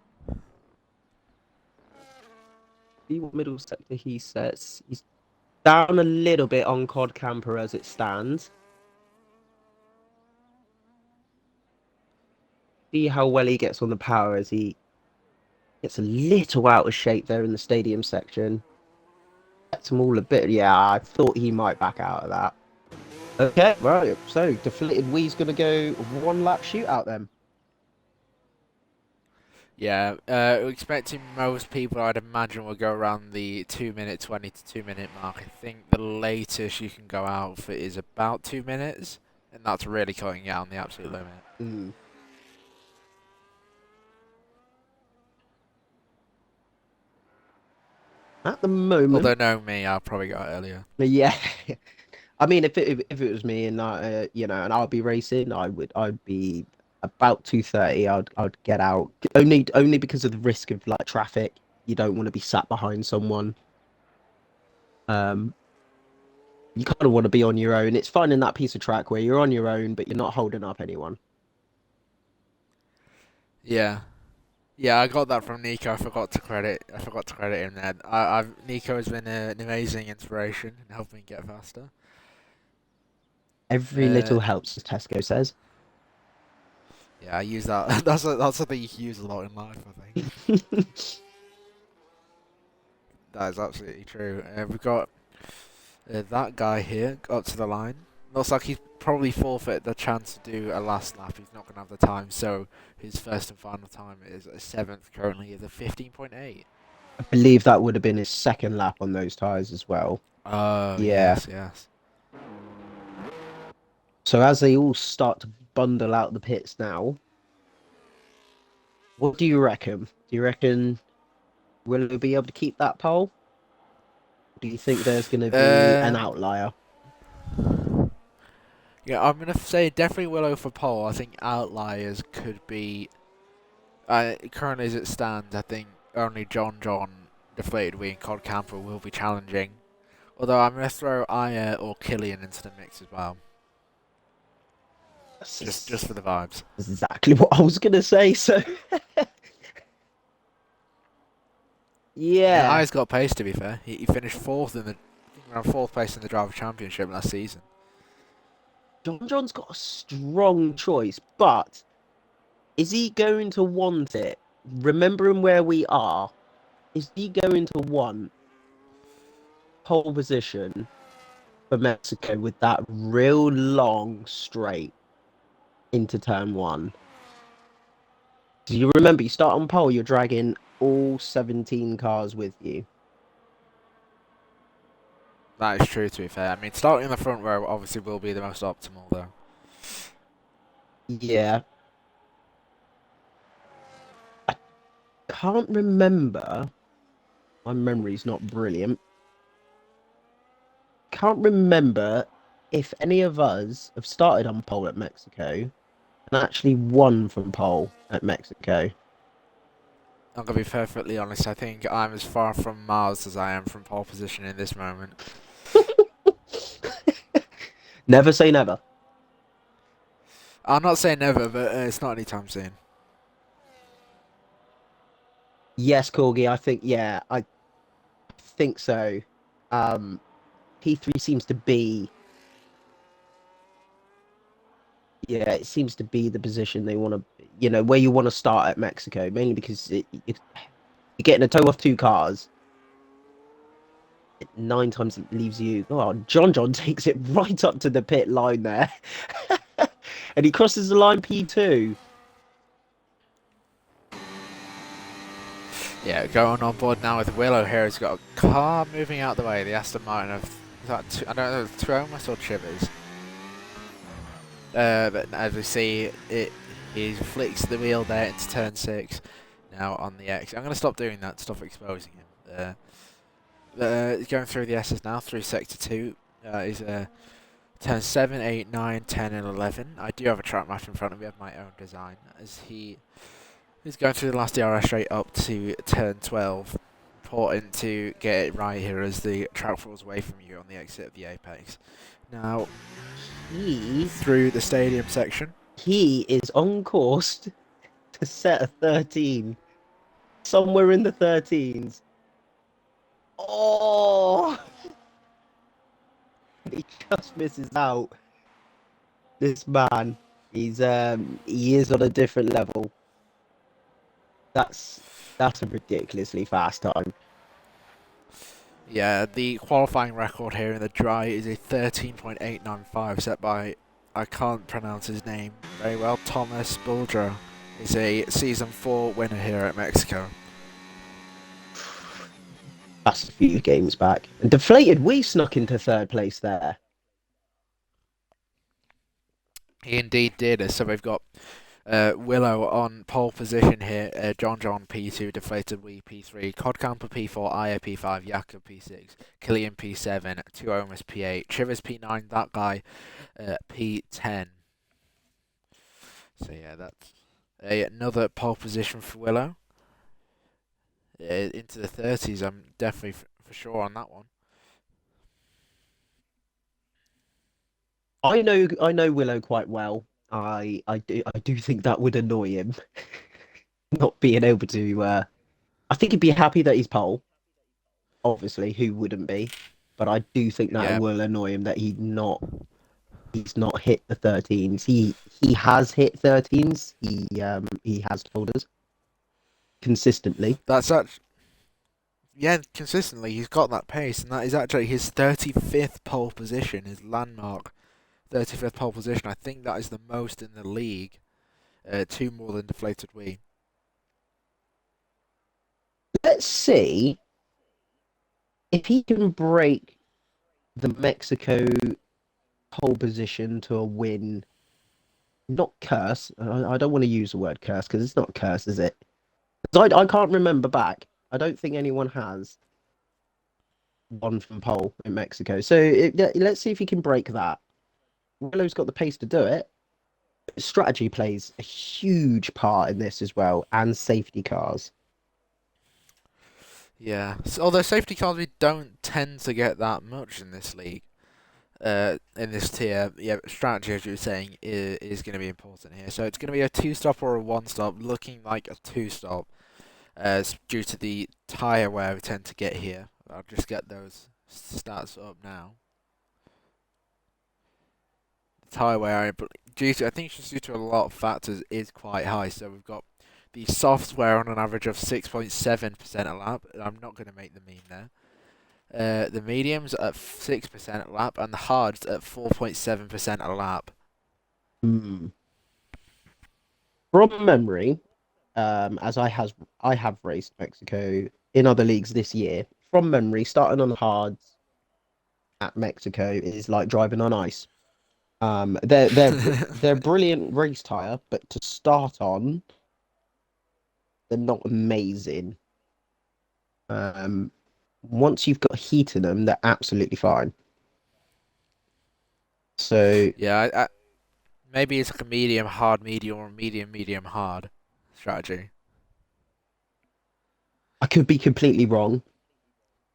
See what middle sector he sets. He's down a little bit on Cod Camper as it stands. See how well he gets on the power as he gets a little out of shape there in the stadium section. Gets them all a bit. Yeah, I thought he might back out of that. Okay, right. So Deflated Wee's going to go 1 lap shootout then. Yeah, expecting most people, I'd imagine, will go around the 2-minute 20 to 2-minute mark. I think the latest you can go out for is about 2 minutes, and that's really cutting it on the absolute limit. Mm. At the moment, although no, me, I'll probably go earlier. Yeah, I mean, if it was me and and I'd be racing, I'd be about 2:30. I'd get out only because of the risk of like traffic. You don't want to be sat behind someone. You kind of want to be on your own. It's finding that piece of track where you're on your own, but you're not holding up anyone. Yeah. Yeah, I got that from Nico. I forgot to credit him there. Nico has been an amazing inspiration in helping me get faster. Every little helps, as Tesco says. Yeah, I use that. That's something you can use a lot in life, I think. That is absolutely true. We've got that guy here got to the line. Looks like he's probably forfeit the chance to do a last lap. He's not going to have the time, so his first and final time is a 7th currently is a 15.8. I believe that would have been his second lap on those tyres as well. Oh, yeah. Yes. So as they all start to bundle out the pits now, what do you reckon? Do you reckon will he be able to keep that pole? Do you think there's going to be an outlier? Yeah, I'm going to say definitely Willow for pole. I think outliers could be... currently as it stands, I think only John, Deflated Wee and Cod Camper will be challenging. Although I'm going to throw Aya or Killian into the mix as well. Just for the vibes. Exactly what I was going to say, so... Yeah. Aya's got pace, to be fair. He finished 4th around 4th place in the Driver Championship last season. John's got a strong choice, but is he going to want it? Remembering where we are, is he going to want pole position for Mexico with that real long straight into turn 1? Do you remember, you start on pole, you're dragging all 17 cars with you. That is true, to be fair. I mean, starting in the front row obviously will be the most optimal, though. Yeah. I can't remember. My memory's not brilliant. Can't remember if any of us have started on pole at Mexico and actually won from pole at Mexico. I'm gonna be perfectly honest. I think I'm as far from Mars as I am from pole position in this moment. Never say never. I'm not saying never, but it's not anytime soon. Yes, Corgi, I think, yeah, I think so. Um, P3 seems to be, yeah, it seems to be the position they want to, where you want to start at Mexico, mainly because you're getting a tow off two cars. 9 times it leaves you. Oh, John takes it right up to the pit line there. And he crosses the line P2. Yeah, going on board now with Willow here. He's got a car moving out the way. The Aston Martin of, I don't know, Tuomas or Chivers. But as we see, he flicks the wheel there into turn 6. Now on the X. I'm going to stop doing that to stop exposing him. He's going through the S's now, through sector 2. He's turn 7, 8, 9, 10 and 11. I do have a track map in front of me of my own design, as he's going through the last DRS straight up to turn 12. Important to get it right here as the track falls away from you on the exit of the apex. Now, through the stadium section. He is on course to set a 13. Somewhere in the 13s. Oh! He just misses out. This man, he is on a different level. That's a ridiculously fast time. Yeah, the qualifying record here in the dry is a 13.895 set by, I can't pronounce his name very well, Thomas Buldra. He's a Season 4 winner here at Mexico. That's a few games back. And Deflated, we snuck into third place there. He indeed did, so we've got Willow on pole position here, John P2, Deflated Wee P3, Codcamper P4, Aya P5, Jakob P6, Killian P7, Tuomas P8, Chivers P9, that guy P10. So yeah, that's another pole position for Willow. Into the 30s, I'm definitely for sure on that one. I know Willow quite well. I do think that would annoy him, not being able to. I think he'd be happy that he's pole. Obviously, who wouldn't be? But I do think that will annoy him that he's not hit the 13s. He has hit 13s. He has told us consistently. That's actually, yeah, consistently he's got that pace, and that is actually his 35th pole position, his landmark 35th pole position. I think that is the most in the league. 2 more than Deflated Wee. Let's see if he can break the Mexico pole position to a win. Not curse. I don't want to use the word curse because it's not a curse, is it? I can't remember back. I don't think anyone has won from pole in Mexico. So let's see if he can break that. Willow's got the pace to do it. Strategy plays a huge part in this as well, and safety cars. Yeah, so, although safety cars we don't tend to get that much in this league. In this tier, yeah, strategy, as you were saying, is going to be important here. So it's going to be a 2-stop or a 1-stop, looking like a 2-stop, due to the tyre wear we tend to get here. I'll just get those stats up now. The tyre wear, I think it's just due to a lot of factors, is quite high. So we've got the software on an average of 6.7% a lap. I'm not going to make the meme there. The mediums at 6% a lap, and the hards at 4.7% a lap. From memory, as I have raced Mexico in other leagues this year. From memory, starting on the hards, at Mexico is like driving on ice. They're brilliant race tire, but to start on, they're not amazing. Once you've got heat in them, they're absolutely fine. So Yeah, maybe it's like a medium hard medium or medium hard strategy. I could be completely wrong.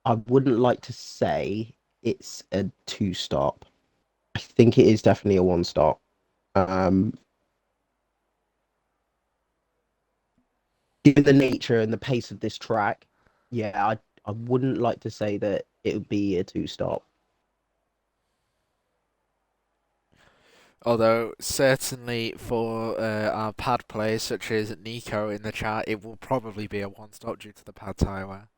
I wouldn't like to say it's a two stop. I think it is definitely a one stop. Um, Given the nature and the pace of this track, yeah, I wouldn't like to say that it would be a two stop. Although certainly for our pad players such as Nico in the chat, it will probably be a one stop due to the pad tyre wear.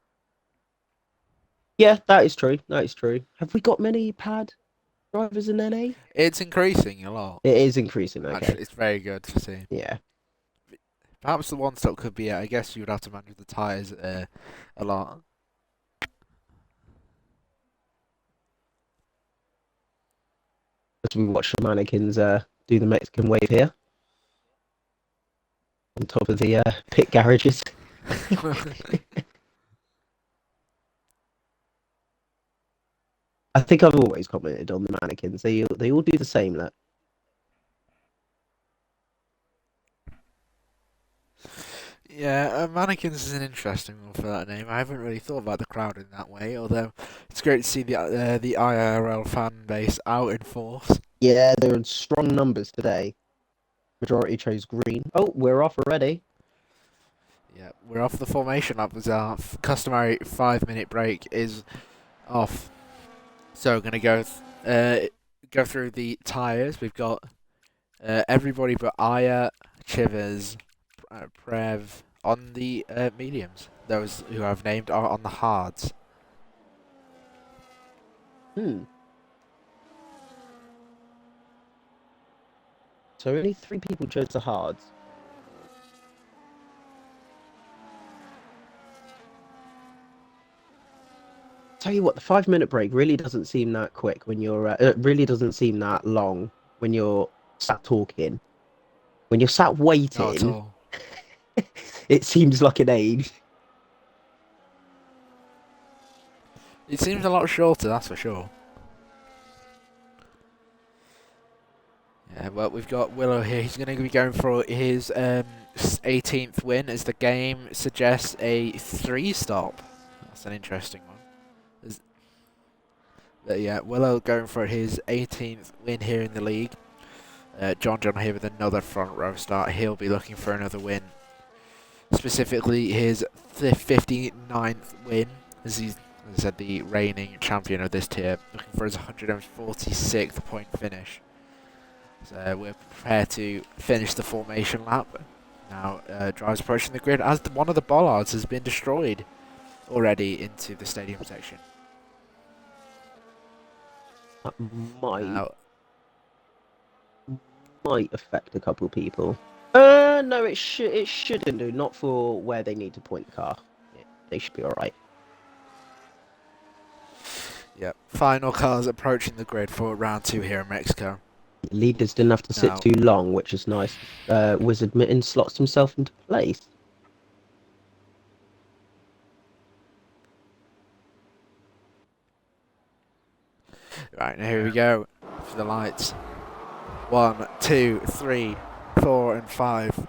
Yeah, that is true. That is true. Have we got many pad drivers in NA? It's increasing a lot. It is increasing. Okay. Actually, it's very good to see. Yeah. Perhaps the one stop could be. I guess you would have to manage the tyres a lot. As we watch the mannequins do the Mexican wave here on top of the pit garages. I think I've always commented on the mannequins. They all do the same look. Yeah, Mannequins is an interesting one for that name. I haven't really thought about the crowd in that way, although it's great to see the IIRL fan base out in force. Yeah, they're in strong numbers today. Majority chose green. Oh, we're off already. Yeah, we're off the formation lap as our customary 5-minute break is off. So we're gonna go through the tyres. We've got everybody but Aya, Chivers, Prev on the mediums. Those who I've named are on the hards. So only 3 people chose the hards. Tell you what, the 5-minute break really doesn't seem that quick when you're. It really doesn't seem that long when you're sat talking. When you're sat waiting, Not at all. It seems like an age. It seems a lot shorter, that's for sure. Yeah, well, we've got Willow here. He's going to be going for his 18th win, as the game suggests a 3-stop. That's an interesting one. Yeah, Willow going for his 18th win here in the league. John here with another front row start. He'll be looking for another win. Specifically his 59th win, as he's, as I said, the reigning champion of this tier. Looking for his 146th point finish. So we're prepared to finish the formation lap. Now drives approaching the grid as one of the bollards has been destroyed already into the stadium section. That might affect a couple of people. No, it shouldn't do. Not for where they need to point the car. Yeah, they should be all right. Yep. Final cars approaching the grid for round 2 here in Mexico. Leaders didn't have to sit too long, which is nice. Wizard Mitten slots himself into place. Right, now here we go for the lights. 1, 2, 3, 4, and 5.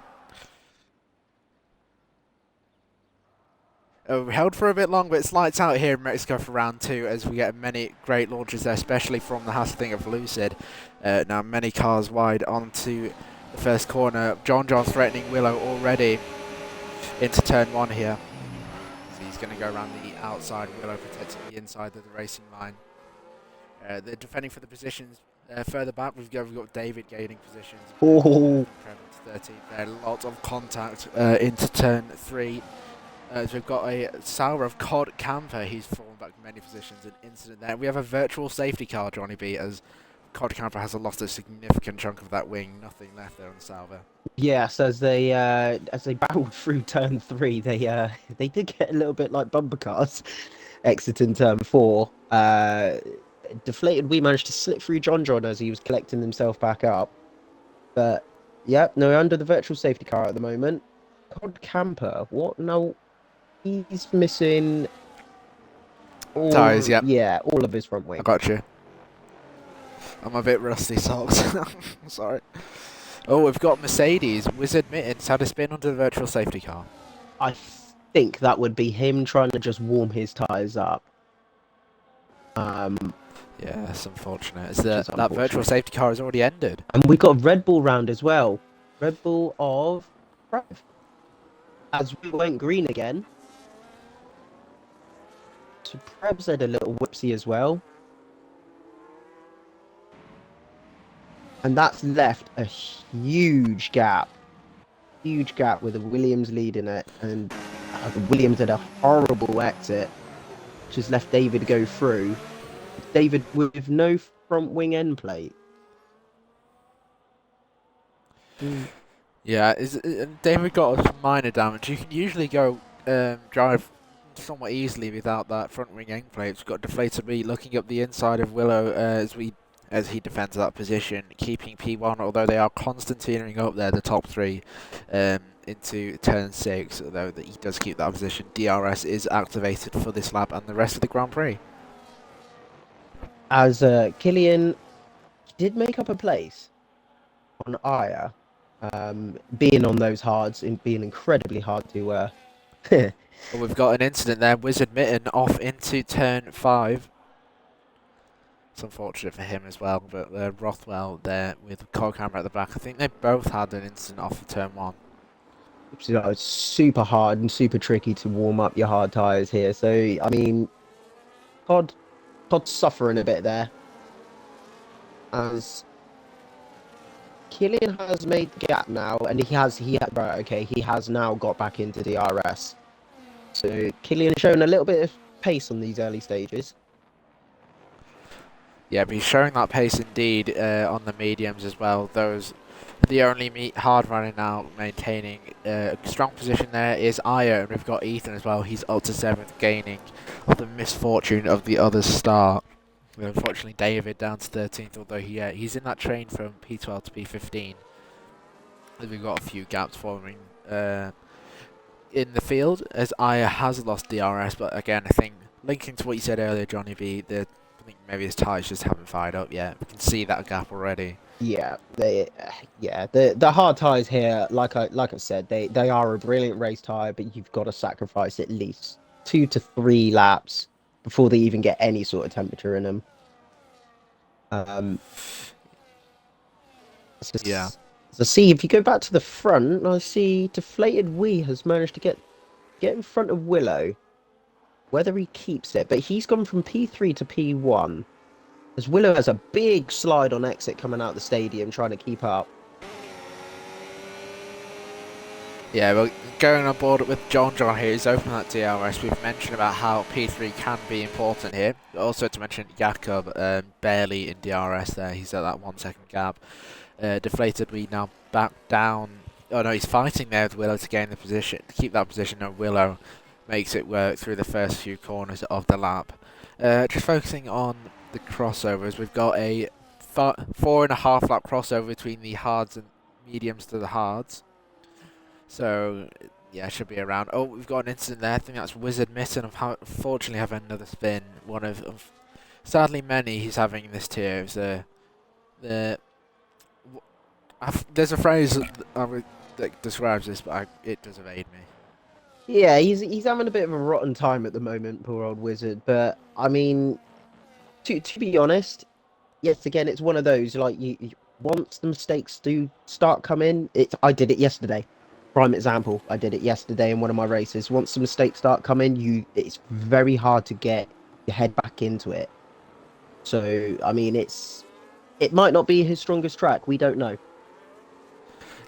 We held for a bit long, but it's lights out here in Mexico for round 2 as we get many great launches there, especially from the Hasting of Lucid. Now many cars wide onto the first corner. John threatening Willow already into turn 1 here. So he's going to go around the outside, Willow protecting the inside of the racing line. They're defending for the positions further back. We've got David gaining positions. Oh. 13 there. Lots of contact into turn 3. So we've got a Sour of Cod Camper. He's fallen back many positions. An incident there. We have a virtual safety car, JONNYB, as Cod Camper has lost a significant chunk of that wing. Nothing left there on Salva. Yes, as they battled through turn 3, they did get a little bit like bumper cars. Exiting turn 4. Deflated, we managed to slip through John as he was collecting himself back up. But, yeah, no, under the virtual safety car at the moment. Cod Camper, what? No, he's missing all, Tyres, yep. yeah, all of his front wing. I got you. I'm a bit rusty, socks. Sorry. Oh, we've got Mercedes. Wizard Mittens had a spin under the virtual safety car. I think that would be him trying to just warm his tyres up. Yeah, that's unfortunate. That virtual safety car has already ended. And we've got a Red Bull round as well. Red Bull of Prix. As we went green again. So Prebz had a little whoopsie as well. And that's left a huge gap. Huge gap with the Williams leading it. And the Williams had a horrible exit. Which has left David go through. David with no front wing end plate. Yeah, David got some minor damage. You can usually go drive somewhat easily without that front wing end plate. It's got deflated me looking up the inside of Willow as he defends that position, keeping P1, although they are constantining up there, the top three, into turn 6, although he does keep that position. DRS is activated for this lap and the rest of the Grand Prix. As Killian did make up a place on IIRL, being on those hards, being incredibly hard to... Well, we've got an incident there, Wizard Mitten off into turn 5. It's unfortunate for him as well, but Rothwell there with car camera at the back. I think they both had an incident off of turn 1. It's super hard and super tricky to warm up your hard tyres here. So, I mean, Todd's suffering a bit there. As Killian has made the gap now, and he has now got back into DRS. So, Killian has shown a little bit of pace on these early stages. Yeah, but he's showing that pace indeed on the mediums as well. The only hard running now maintaining a strong position there is Aya, and we've got Ethan as well. He's up to 7th, gaining of the misfortune of the other's start. Unfortunately, David down to 13th, although he's in that train from P12 to P15. We've got a few gaps forming in the field as Aya has lost DRS, but again, I think linking to what you said earlier, JONNYB, I think maybe his tyres just haven't fired up yet. We can see that gap already. Yeah, the hard tyres here, like I said, they are a brilliant race tyre, but you've got to sacrifice at least 2 to 3 laps before they even get any sort of temperature in them. Yeah. So see, if you go back to the front, I see Deflated Wee has managed to get in front of Willow. Whether he keeps it, but he's gone from P3 to P1. As Willow has a big slide on exit coming out of the stadium, trying to keep up. Yeah, well, going on board with John here, who's opened that DRS. We've mentioned about how P3 can be important here. Also to mention Jakob barely in DRS there. He's at that 1 second gap. Deflated, we now back down. Oh no, he's fighting there with Willow to gain the position, to keep that position. No, Willow makes it work through the first few corners of the lap. Just focusing on the crossovers, we've got a 4.5 lap crossover between the hards and mediums to the hards. So, yeah, should be around. Oh, we've got an incident there. I think that's Wizard Mitten. Unfortunately, having another spin. One of sadly many he's having in this tier. There's a phrase that describes this, but it does evade me. Yeah, he's having a bit of a rotten time at the moment, poor old Wizard. But I mean, to be honest, yes, again, it's one of those like you once the mistakes do start coming. I did it yesterday. Prime example, I did it yesterday in one of my races. Once the mistakes start coming, it's very hard to get your head back into it. So I mean, it might not be his strongest track. We don't know.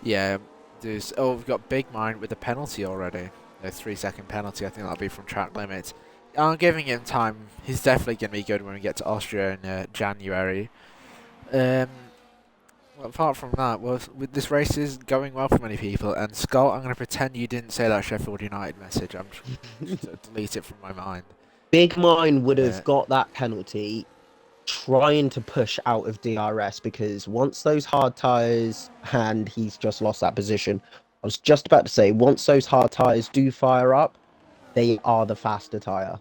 Yeah, we've got Big Mine with a penalty already. A 3-second penalty. I think that'll be from track limits. I'm giving him time. He's definitely going to be good when we get to Austria in January. Well, apart from that, with this race is going well for many people. And Scott, I'm going to pretend you didn't say that Sheffield United message. I'm just going to delete it from my mind. Big Mine would have got that penalty trying to push out of DRS, because once those hard tires, and he's just lost that position. I was just about to say, once those hard tires do fire up, they are the faster tire.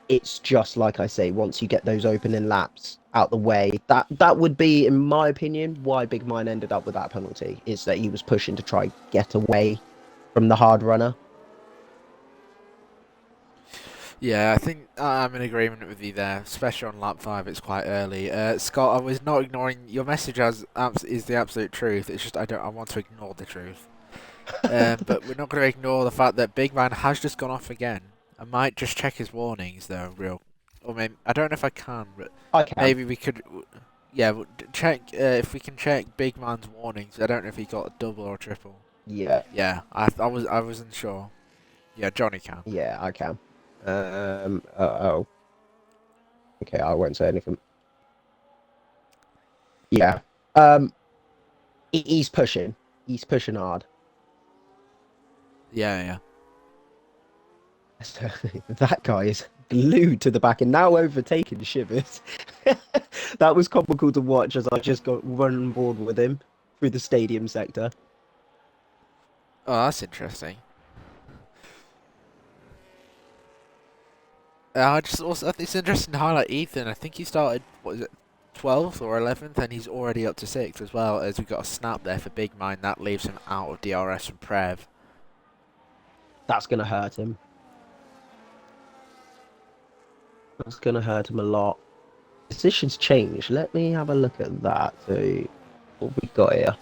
It's just like I say, once you get those opening laps out the way, that would be, in my opinion, why Big Mine ended up with that penalty, is that he was pushing to try get away from the hard runner. Yeah, I think I'm in agreement with you there, especially on lap 5. It's quite early. Scott, I was not ignoring your message is the absolute truth. It's just I want to ignore the truth. But we're not going to ignore the fact that Big Man has just gone off again. I might just check his warnings though, or maybe I don't know if I can, but I can. maybe we could. Yeah, check if we can check Big Man's warnings. I don't know if he got a double or a triple. Yeah. Yeah, I wasn't sure. Yeah, Johnny can. Yeah, I can. Oh. Okay, I won't say anything. Yeah. He's pushing. He's pushing hard. Yeah. So, that guy is glued to the back and now overtaking Shivers. That was comical to watch as I just got run on board with him through the stadium sector. Oh, that's interesting. I just also think it's interesting to highlight Ethan. I think he started, what is it, 12th or 11th, and he's already up to 6th as well, as we've got a snap there for Big Mine. That leaves him out of DRS from Prev. That's going to hurt him. That's going to hurt him a lot. Positions change. Let me have a look at that. So, what we got here?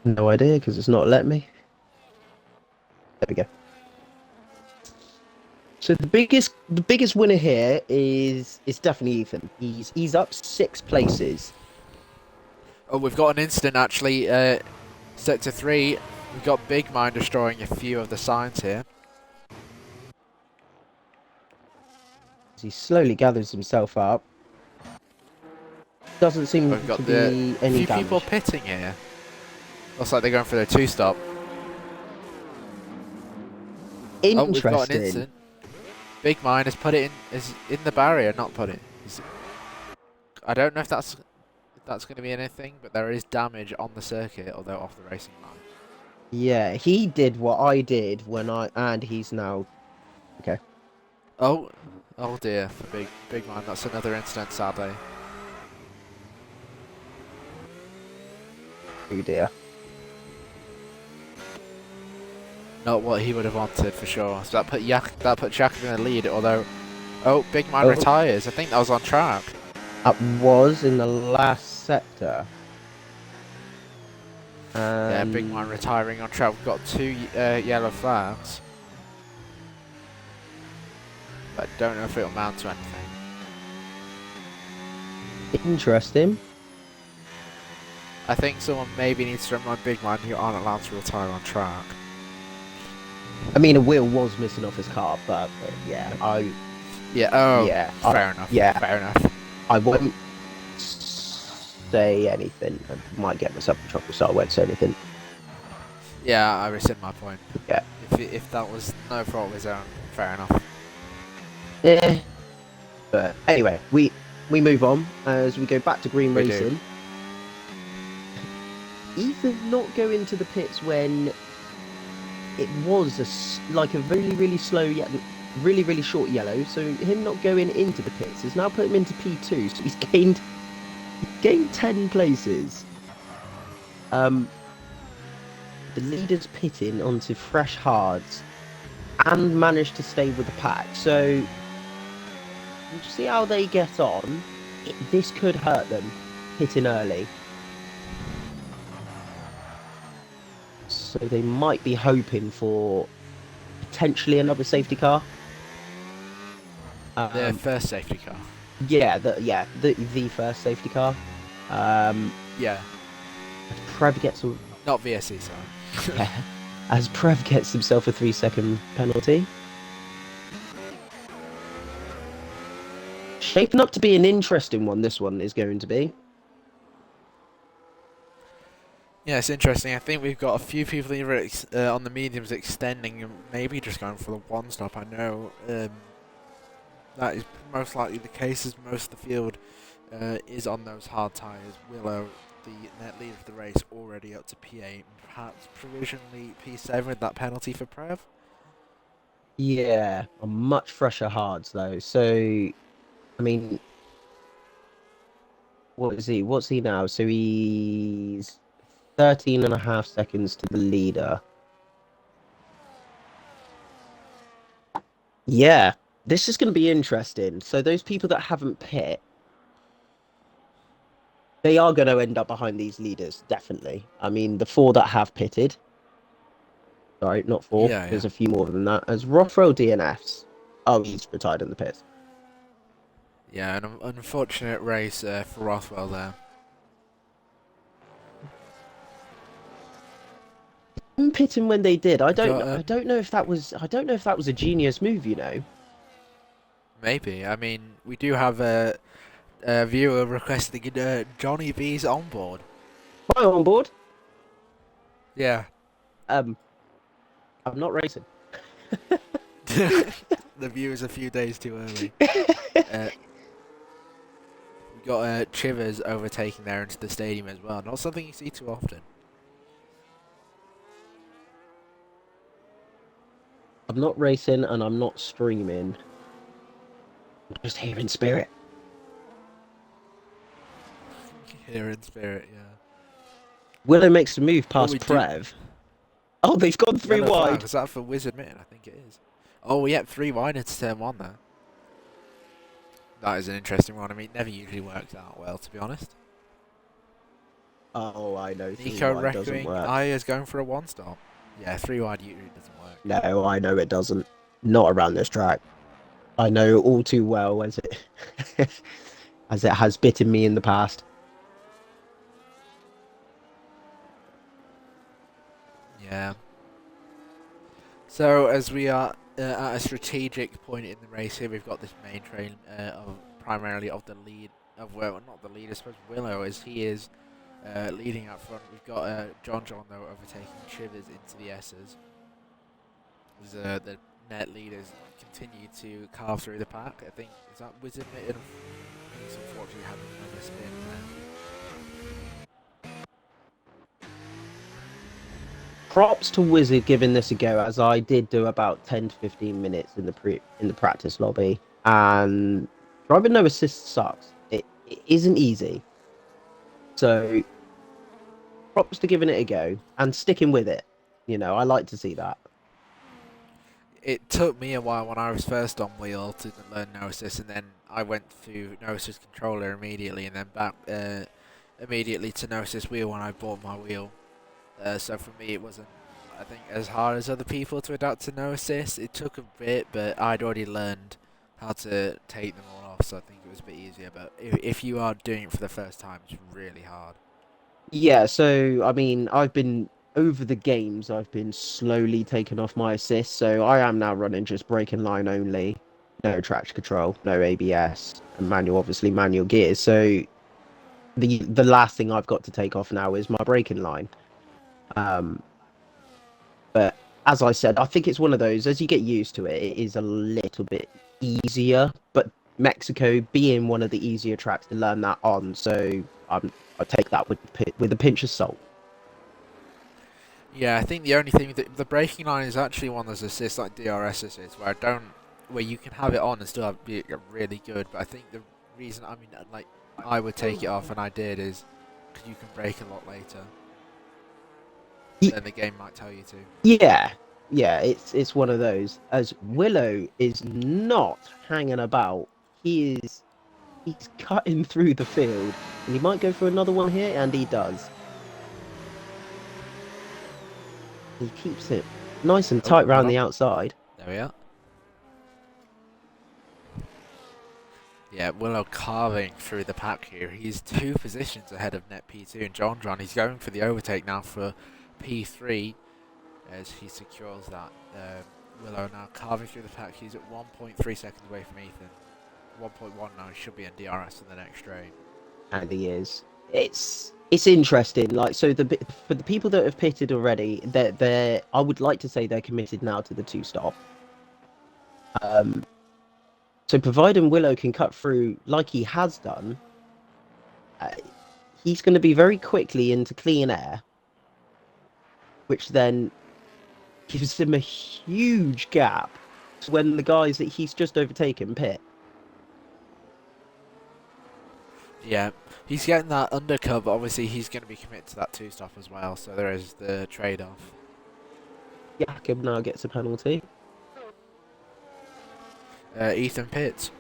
No idea, because it's not letting me. There we go. So the biggest winner here is definitely Ethan. He's up 6 places. Oh, we've got an incident actually. Sector 3, we've got Big Mine destroying a few of the signs here. He slowly gathers himself up. Doesn't seem to be any few people pitting here. Looks like they're going for their 2-stop. Interesting. Oh, we've got an incident. Big Mine has put it in the barrier, not put it. I don't know if that's going to be anything, but there is damage on the circuit, although off the racing line. Yeah, he did what I did and he's now okay. Oh dear, for Big Mine. That's another incident, sadly. Oh dear. Not what he would have wanted for sure. So that put Jacob in the lead. Although, Big Mine retires. I think that was on track. That was in the last sector. Yeah, Big Mine retiring on track. We've got 2 yellow flags. But I don't know if it'll amount to anything. Interesting. I think someone maybe needs to remind Big Mine who aren't allowed to retire on track. I mean, a wheel was missing off his car, but yeah, fair enough. Yeah, fair enough. I won't say anything. I might get myself in trouble, so I won't say anything. Yeah, I rescind my point. Yeah. If that was no fault of his own, fair enough. Yeah. But anyway, we move on as we go back to green racing. Ethan not going to the pits when it was like a really, really slow, really, really short yellow. So him not going into the pits has now put him into P2. So he's gained 10 places. The leader's pitting onto fresh hards and managed to stay with the pack. So we'll see how they get on. This could hurt them hitting early. So they might be hoping for potentially another safety car. The first safety car. Yeah, the first safety car. Yeah. Prev gets a... Not VSC, sorry. Yeah. As Prev gets himself a 3-second penalty. Shaping up to be an interesting one, this one is going to be. Yeah, it's interesting. I think we've got a few people either on the mediums extending and maybe just going for the one stop. I know that is most likely the case as most of the field is on those hard tyres. Willow, the net leader of the race, already up to P8, perhaps provisionally P7 with that penalty for Prev. Yeah, on much fresher hards though. So, I mean, what is he? What's he now? So he's 13.5 seconds to the leader. Yeah, this is going to be interesting. So those people that haven't pit, they are going to end up behind these leaders, definitely. I mean, the 4 that have pitted. Sorry, not 4. Yeah, There's yeah. a few more than that. As Rothrow DNFs. Oh, he's retired in the pits. Yeah, an unfortunate race for Rothwell there. Pitting when they did. I don't. Got, I don't know if that was. I don't know if that was a genius move. You know. maybe. I mean, we do have a viewer requesting JONNYB's on board. Am I on board? Yeah. I'm not racing. The viewer's a few days too early. We got Chivers overtaking there into the stadium as well. Not something you see too often. I'm not racing and I'm not streaming. I'm just here in spirit. Here in spirit, yeah. Willow makes a move past Prev. Oh, they've gone 3 wide. Is that for Wizard Mitten? I think it is. Oh, yep, 3 wide into turn 1 there. That is an interesting one. I mean, it never usually works out well, to be honest. Oh, I know. Nico Reckoning, is going for a 1 stop. Yeah, 3 wide usually doesn't work. No, I know it doesn't. Not around this track. I know all too well as it as it has bitten me in the past. Yeah. So as we are at a strategic point in the race here, we've got this main train primarily of the lead of not the lead, I suppose Willow, as he is leading up front. We've got John though overtaking Chivers into the S's. As the net leaders continue to carve through the pack. I think is that Wizard Mitten. He's unfortunately having another spin there. Props to Wizard giving this a go, as I did do about 10 to 15 minutes in the practice lobby, and driving no assist sucks. It isn't easy. So props to giving it a go and sticking with it. You know, I like to see that. It took me a while when I was first on wheel to learn no assist, and then I went to no assist controller immediately, and then back immediately to no assist wheel when I bought my wheel. So for me, it wasn't, I think, as hard as other people to adapt to no assist. It took a bit, but I'd already learned how to take them all off, so I think it was a bit easier. But if you are doing it for the first time, it's really hard. Yeah, so I mean, I've been over the games. I've been slowly taking off my assists, so I am now running just braking line only, no traction control, no ABS, and manual, obviously manual gears. So the last thing I've got to take off now is my braking line. But as I said, I think it's one of those, as you get used to it, it is a little bit easier. But Mexico being one of the easier tracks to learn that on, so I take that with a pinch of salt. Yeah, I think the only thing that the braking line is actually one of those assists like DRS assists where you can have it on and still be really good. But I think the reason, I mean, like I would take it off and I did is because you can brake a lot later. Then the game might tell you to. Yeah, it's one of those. As Willow is not hanging about, he's cutting through the field, and he might go for another one here, and he does. He keeps it nice and tight round the outside. There we are. Yeah, Willow carving through the pack here. He's 2 positions ahead of net P2 and John. He's going for the overtake now for P3 as he secures that. Willow now carving through the pack. He's at 1.3 seconds away from Ethan. 1.1 now. He should be in DRS in the next straight. And he is. It's It's interesting. Like, so for the people that have pitted already, they're I would like to say they're committed now to the two stop. Um, so providing Willow can cut through like he has done, uh, he's going to be very quickly into clean air, which then gives him a huge gap to when the guys that he's just overtaken pit. Yeah, he's getting that undercut, but obviously he's going to be committed to that two stop as well. So there is the trade-off. Jakob now gets a penalty. Ethan Pitts.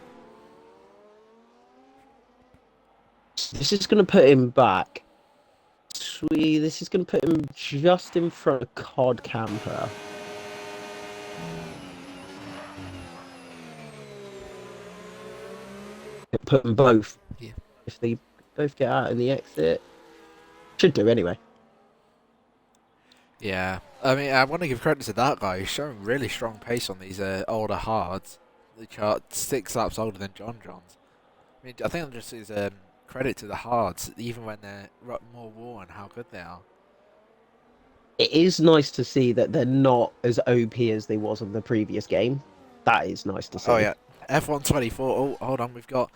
This is going to put him back. This is going to put him just in front of Cod Camper. Put them both. Yeah. If they both get out in the exit, should do anyway. Yeah, I mean, I want to give credit to that guy. He's showing really strong pace on these older hards. Which are 6 laps older than John John's. I mean, I think that just is credit to the hards, even when they're more worn, how good they are. It is nice to see that they're not as OP as they was in the previous game. That is nice to see. Oh yeah, F124. Oh, hold on, we've got.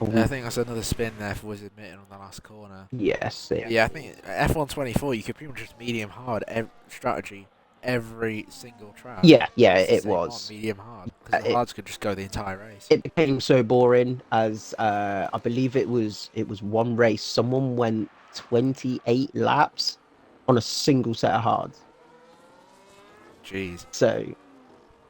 I think that's another spin there for Wizard Mitten on the last corner. Yes. Yeah, I think F124. You could pretty much just medium hard strategy every single track. Yeah, it was medium hard because the hards could just go the entire race. It became so boring as I believe it was one race. Someone went 28 laps on a single set of hards. Jeez. So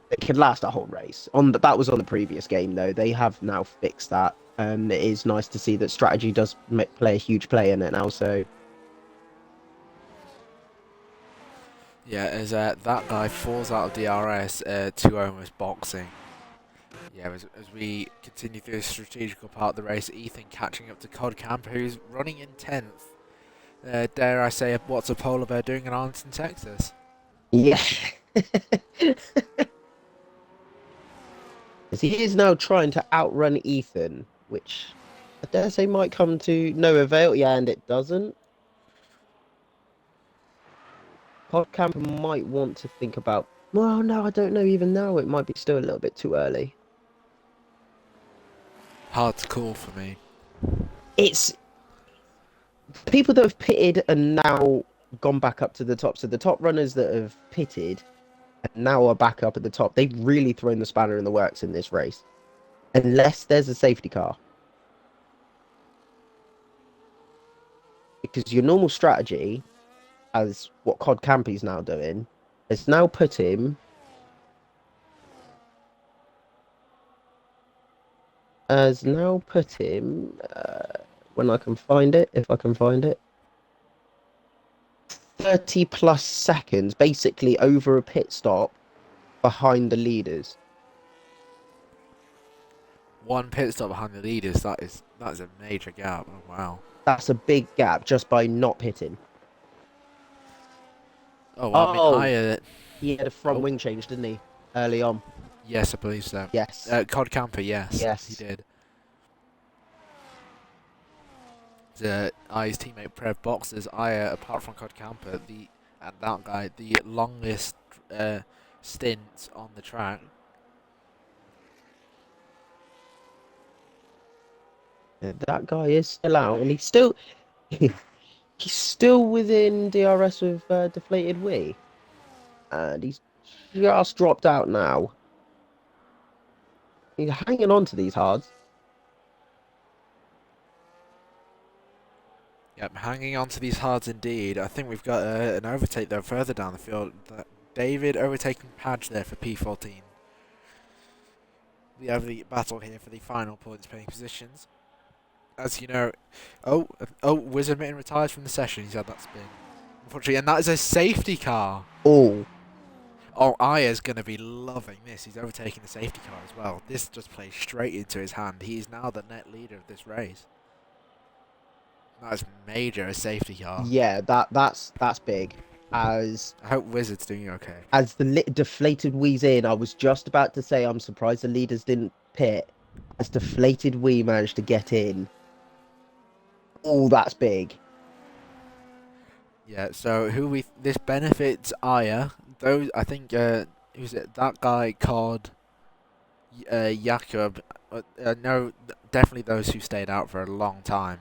it could last a whole race. That was on the previous game though. They have now fixed that. It is nice to see that strategy does play a huge play in it now. So yeah, as that guy falls out of DRS to almost boxing. Yeah, as we continue through the strategical part of the race, Ethan catching up to Cod Camper, who's running in 10th. Dare I say, what's a polar bear doing in Arlington, Texas? yeah. He is now trying to outrun Ethan, which I dare say might come to no avail. Yeah, and it doesn't. Podcamper might want to think about. Well, no, I don't know. Even now, it might be still a little bit too early. Hard to call for me. It's people that have pitted and now gone back up to the top. So the top runners that have pitted and now are back up at the top. They've really thrown the spanner in the works in this race, unless there's a safety car. Because your normal strategy, as what Cod Campy's now doing, has now put him when I can find it, if I can find it, 30 plus seconds, basically over a pit stop behind the leaders. One pit stop behind the leaders, that is a major gap. Oh, wow. That's a big gap just by not pitting. Oh, well, I mean, he had a front wing change, didn't he, early on? Yes, I believe so. Yes. Cod Camper, yes. Yes. He did. His teammate Prev Boxers, apart from Cod Camper, that guy, the longest stint on the track. That guy is still out, and he's still within DRS with Deflated Wii, and he's just dropped out now. He's hanging on to these hards. Yep, hanging on to these hards indeed. I think we've got an overtake though further down the field. David overtaking Padge there for P14. We have the battle here for the final points paying positions. As you know, Wizard Mitten retires from the session. He's had that spin, unfortunately, and that is a safety car. Oh, Aya's going to be loving this. He's overtaking the safety car as well. This just plays straight into his hand. He is now the net leader of this race. That's major, a safety car. Yeah, that's big. I hope Wizard's doing okay. As the Deflated Wee's in, I was just about to say I'm surprised the leaders didn't pit. As Deflated Wee managed to get in. Oh, that's big. Yeah. So this benefits Aya. Those I think. Who's it? That guy called Jakob. No, definitely those who stayed out for a long time.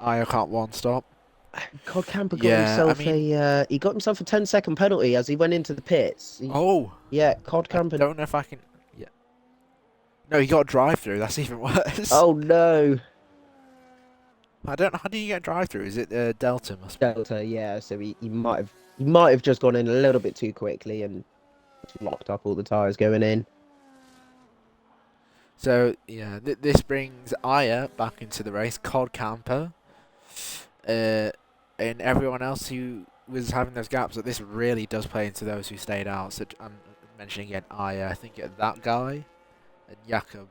Aya can't one stop. God Camper got Yeah, I himself mean, a he got himself a 10-second penalty as he went into the pits. oh, Yeah, Cod I Camper. don't know if I can. Yeah, no, he got a drive through. That's even worse. Oh no, I don't know. How do you get drive through? Is it Delta? Must be. Delta. Yeah, so he might have just gone in a little bit too quickly and locked up all the tires going in. So yeah, this brings Aya back into the race. Cod Camper, and everyone else who was having those gaps. That this really does play into those who stayed out. So I'm mentioning again Aya. I think that guy and Jakob.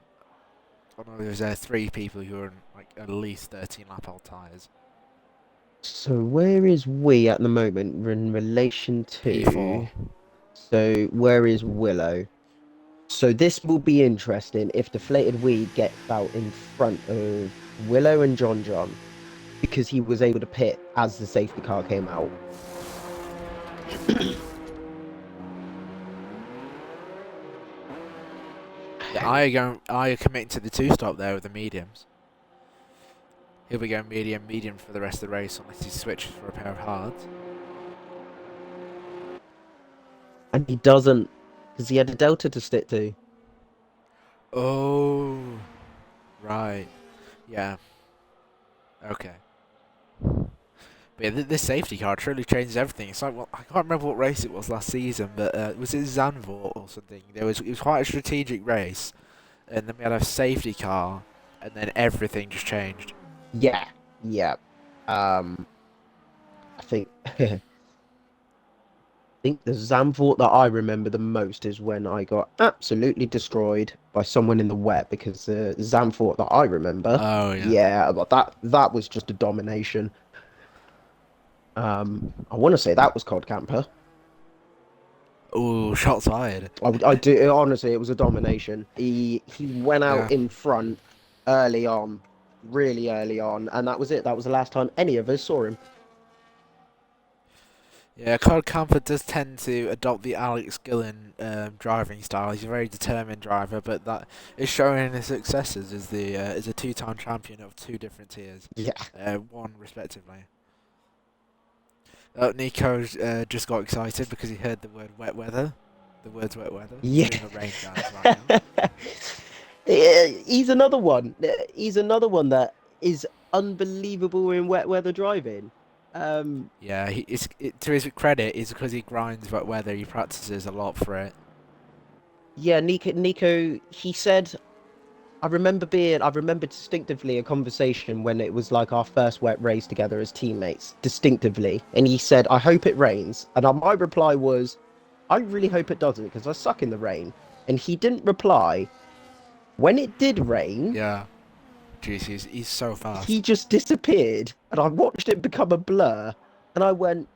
I know there's 3 people who are in like at least 13 lap old tires. So where is we at the moment in relation to? P4. So where is Willow? So this will be interesting if Deflated Weed gets out in front of Willow and John, because he was able to pit as the safety car came out. Yeah, Aya committing to the 2-stop there with the mediums. He'll be going medium for the rest of the race unless he switches for a pair of hards. And he doesn't, because he had a Delta to stick to. Oh, right. Yeah. Okay. But yeah, this safety car truly changes everything. It's like, well, I can't remember what race it was last season, but was it Zandvoort or something? It was quite a strategic race, and then we had a safety car, and then everything just changed. Yeah. I think I think the Zandvoort that I remember the most is when I got absolutely destroyed by someone in the wet, because the Zandvoort that I remember, Oh yeah. yeah, but that was just a domination. I want to say that was Cod Camper. Oh, shots fired. I do honestly, it was a domination. He went out Yeah. in front early on, really early on, and that was it. That was the last time any of us saw him. Yeah, Cod Camper does tend to adopt the Alex Gillen driving style. He's a very determined driver, but that is showing in his successes as a 2-time champion of 2 different tiers. Yeah. One respectively. Nico's just got excited because he heard the word wet weather. The words wet weather. Yeah. He's doing a rain dance right now. Yeah, he's another one. He's another one that is unbelievable in wet weather driving. Yeah, to his credit, is because he grinds wet weather. He practices a lot for it. Yeah, Nico, he said, I remember distinctively a conversation when it was like our first wet race together as teammates, distinctively. And he said, I hope it rains. And my reply was, I really hope it doesn't, because I suck in the rain. And he didn't reply. When it did rain, yeah, jeez, he's so fast. He just disappeared, and I watched it become a blur, and I went,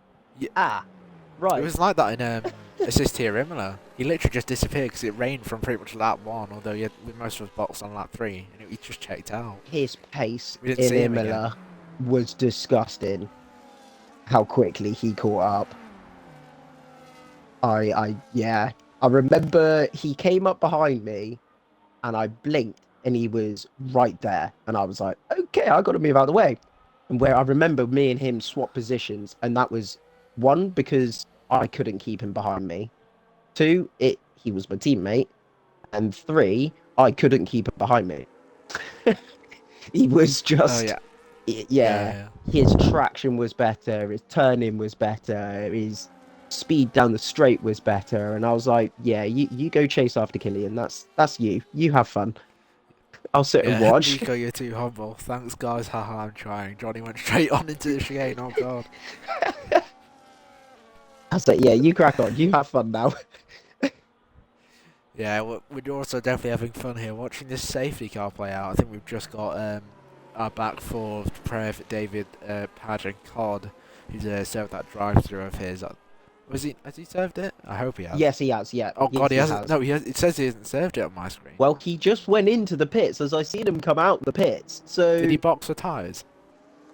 right. It was like that in Assist here Imola. He literally just disappeared because it rained from pretty much lap 1, although most of us boxed on lap 3, and he just checked out. His pace in Imola was disgusting. How quickly he caught up. I remember he came up behind me, and I blinked, and he was right there, and I was like, okay, I got to move out of the way. And where I remember me and him swap positions, and that was 1, because I couldn't keep him behind me. 2, he was my teammate, and 3, I couldn't keep him behind me. He was just, yeah. His traction was better, his turning was better, his speed down the straight was better, and I was like, yeah, you go chase after Killian. That's you have fun. I'll sit and watch. Nico, you're too humble. Thanks, guys. Haha, I'm trying. Johnny went straight on into the chicane. Oh, God. I was like, yeah, you crack on. You have fun now. Yeah, we're also definitely having fun here watching this safety car play out. I think we've just got our back four, Prev, David, Padge, and Cod, who's served that drive-through of his. Has he served it? I hope he has. Yes, he has, yeah. Oh, yes, God, he hasn't. No, it says he hasn't served it on my screen. Well, he just went into the pits as I seen him come out the pits, so... Did he box for tyres?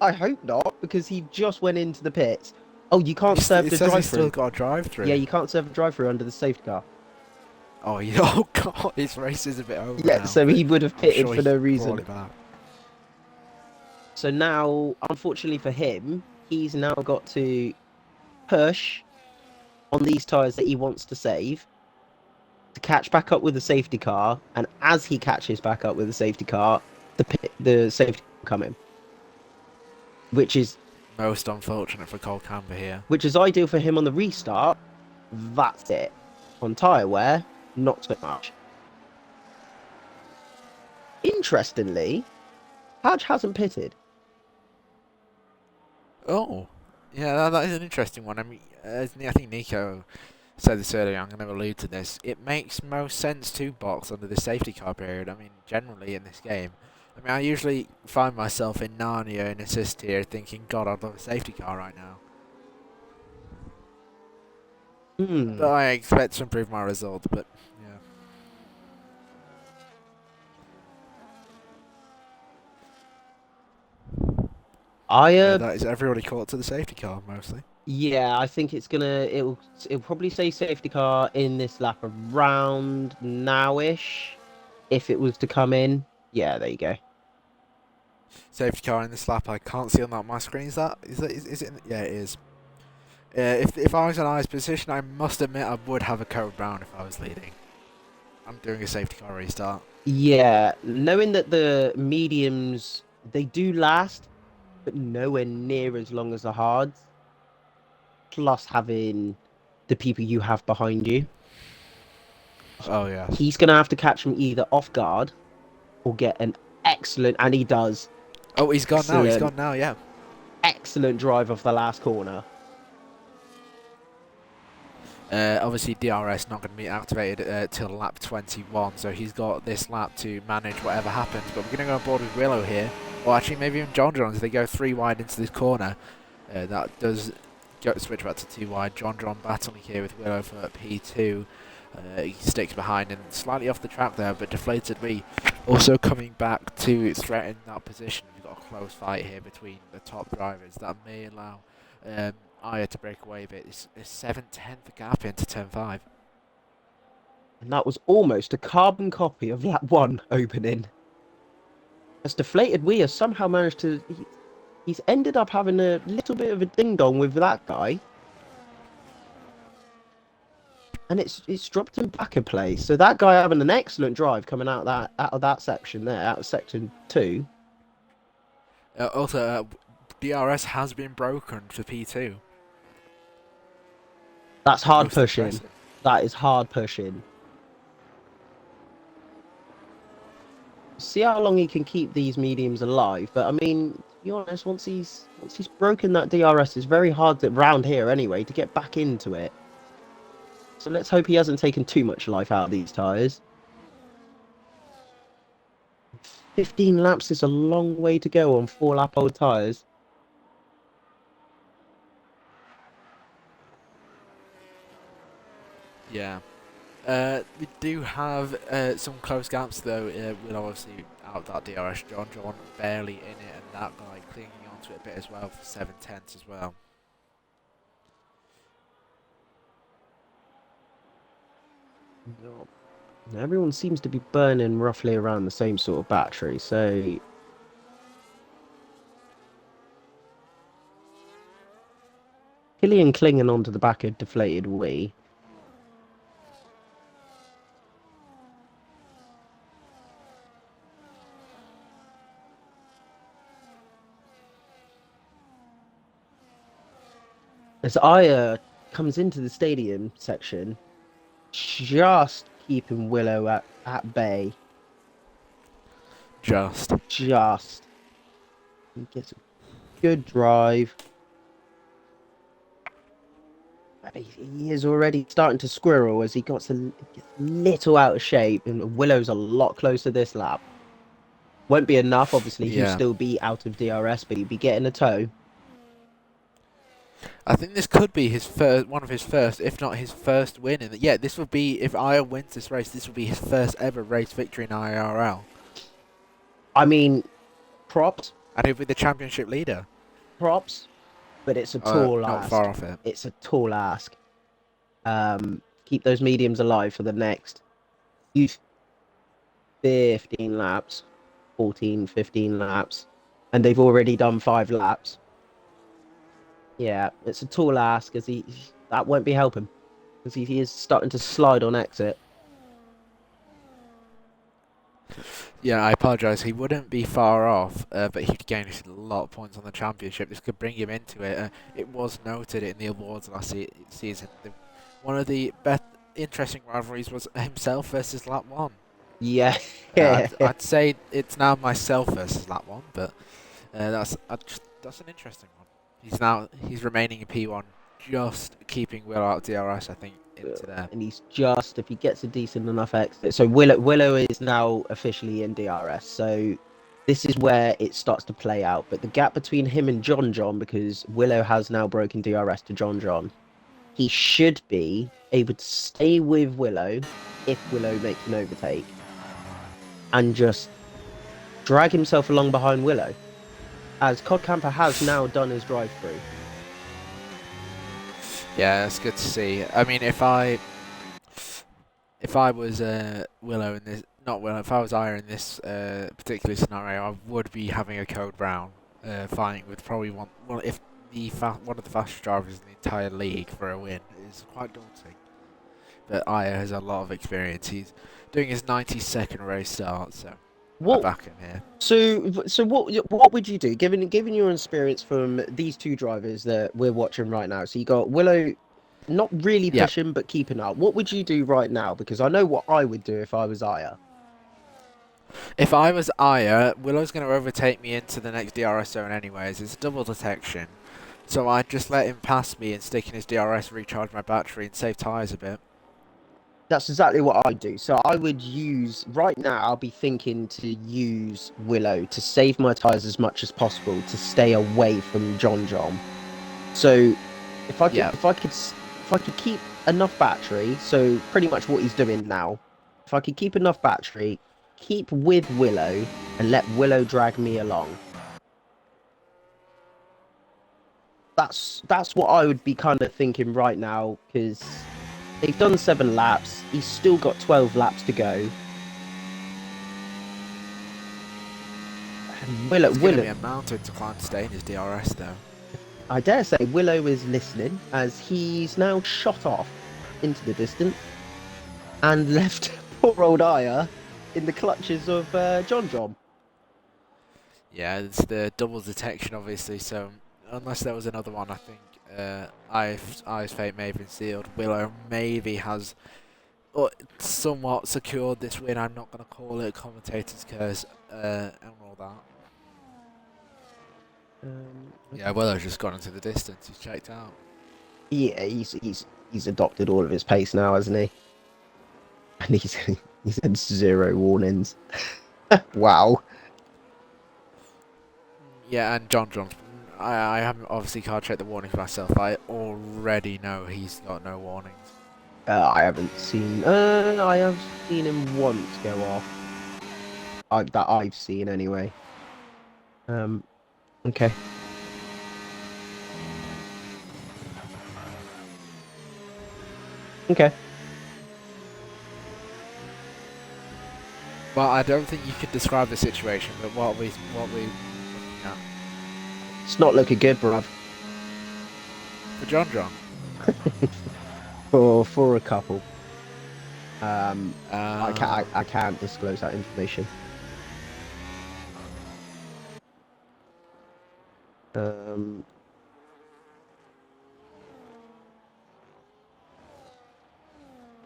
I hope not, because he just went into the pits. Oh, you can't serve It the says he's still drive-through. got a drive-through. Yeah, you can't serve a drive-through under the safety car. Oh, yeah. Oh God, his race is a bit over Yeah, now. so But he would have I'm pitted sure for he no can crawl reason. it back. So now, unfortunately for him, he's now got to push on these tyres that he wants to save to catch back up with the safety car. And as he catches back up with the safety car, the safety car coming, which is Most unfortunate for Cole Camber here. which is ideal for him on the restart. That's it. On tyre wear, not so much. Interestingly, Padge hasn't pitted. Oh, yeah, that is an interesting one. I mean, I think Nico said this earlier. I'm going to allude to this. It makes most sense to box under the safety car period. I mean, generally in this game. I mean, I usually find myself in Narnia in assist here thinking, God, I'd love a safety car right now. But I expect to improve my result, but yeah. That is everybody caught to the safety car, mostly. Yeah, I think it'll probably say safety car in this lap around now-ish. If it was to come in. Yeah, there you go. Safety car in this lap, I can't see on my screen. Is it? Yeah, it is. If I was in I's position, I must admit I would have a code brown if I was leading. I'm doing a safety car restart. Yeah, knowing that the mediums, they do last, but nowhere near as long as the hards. Plus having the people you have behind you. Oh, yeah. He's going to have to catch them either off guard or get an excellent, and he does. Oh, he's gone now. He's gone now, yeah. Excellent drive off the last corner. Obviously, DRS not going to be activated till lap 21, so he's got this lap to manage whatever happens. But we're going to go on board with Willow here, or actually maybe even John as they go 3 wide into this corner. That does switch back to 2 wide. John battling here with Willow for P2. He sticks behind and slightly off the track there, but Deflated Me also coming back to threaten that position. We've got a close fight here between the top drivers that may allow Aya to break away a bit. It's a 7/10 gap into turn 5. And that was almost a carbon copy of lap 1 opening. As Deflated We has somehow managed to... He's ended up having a little bit of a ding-dong with that guy. And it's dropped him back a place. So that guy having an excellent drive coming out of that section there, out of section 2. Also, DRS has been broken for P2. That's hard pushing. Impressive. That is hard pushing. See how long he can keep these mediums alive. But I mean, to be honest, once he's broken that DRS, it's very hard round here anyway to get back into it. So let's hope he hasn't taken too much life out of these tyres. 15 laps is a long way to go on 4-lap-old tyres. Yeah. We do have some close gaps though. We're obviously out that DRS. John barely in it, and that guy clinging onto it a bit as well for 7/10 as well. No. Everyone seems to be burning roughly around the same sort of battery, so... Killian clinging onto the back of Deflated We. As Aya comes into the stadium section, just keeping Willow at bay. Just. He gets a good drive. He is already starting to squirrel as he gets a little out of shape, and Willow's a lot closer this lap. Won't be enough, obviously. Yeah. He'll still be out of DRS, but he'll be getting a tow. I think this could be one of his first, if not his first win. Yeah, this would be, if Aya wins this race, this would be his first ever race victory in IIRL. I mean, props. And he'll be the championship leader. props, but it's a tall not ask. far off it. It's a tall ask. Keep those mediums alive for the next 15 laps, 14, 15 laps, and they've already done 5 laps. Yeah, it's a tall ask, as that won't be helping, because he is starting to slide on exit. Yeah, I apologise. He wouldn't be far off, but he'd gain a lot of points on the championship. This could bring him into it. It was noted in the awards last season. One of the best interesting rivalries was himself versus Lap 1. Yeah. I'd say it's now myself versus Lap 1, but that's an interesting one. He's remaining in P1, just keeping Will out of DRS, I think, into there. And he's just, if he gets a decent enough exit. So Willow is now officially in DRS. So this is where it starts to play out. But the gap between him and John, because Willow has now broken DRS to John, he should be able to stay with Willow if Willow makes an overtake and just drag himself along behind Willow, as Cod Camper has now done his drive-through. Yeah, that's good to see. I mean, if I was Willow in this, not Willow, if I was Aya in this particular scenario, I would be having a Code Brown fighting with probably one of the fastest drivers in the entire league for a win. Is quite daunting. But Aya has a lot of experience. He's doing his 92nd race start, so I back him here. So what would you do, given your experience from these two drivers that we're watching right now? So you got Willow, not really pushing, but keeping up. What would you do right now? Because I know what I would do if I was Aya. If I was Aya, Willow's going to overtake me into the next DRS zone anyways. It's double detection. So I'd just let him pass me and stick in his DRS, recharge my battery, and save tyres a bit. That's exactly what I'd do. So I would use, right now, I'll be thinking to use Willow to save my tyres as much as possible to stay away from John. So if I could keep enough battery, so pretty much what he's doing now, if I could keep enough battery, keep with Willow and let Willow drag me along. That's what I would be kind of thinking right now, because they've done 7 laps. He's still got 12 laps to go. It's going to be a mountain to climb to stay in his DRS, though. I dare say Willow is listening, as he's now shot off into the distance and left poor old Aya in the clutches of John. Yeah, it's the double detection, obviously, so unless there was another one, I think Aya's fate may have been sealed. Willow maybe has somewhat secured this win. I'm not going to call it a commentator's curse and all that. Yeah, Willow's just gone into the distance. He's checked out. Yeah, he's adopted all of his pace now, hasn't he? And he's had 0 warnings. Wow. Yeah, and John. I haven't obviously can't check the warnings myself. I already know he's got no warnings. I haven't seen. I have seen him once go off. That I've seen anyway. Okay. Okay. Well, I don't think you could describe the situation, but what we looking at. It's not looking good, bruv. For John. for a couple. I can't disclose that information.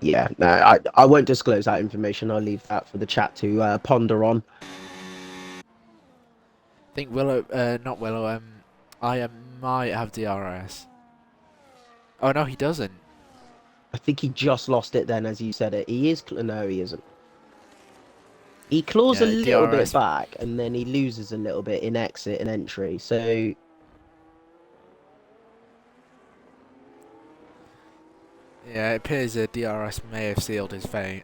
Yeah, no, I won't disclose that information. I'll leave that for the chat to ponder on. I think not Willow, I might have DRS. Oh, no, he doesn't. I think he just lost it then, as you said it. He is... No, he isn't. He claws a little bit back, and then he loses a little bit in exit and entry, so... Yeah, it appears that DRS may have sealed his fate.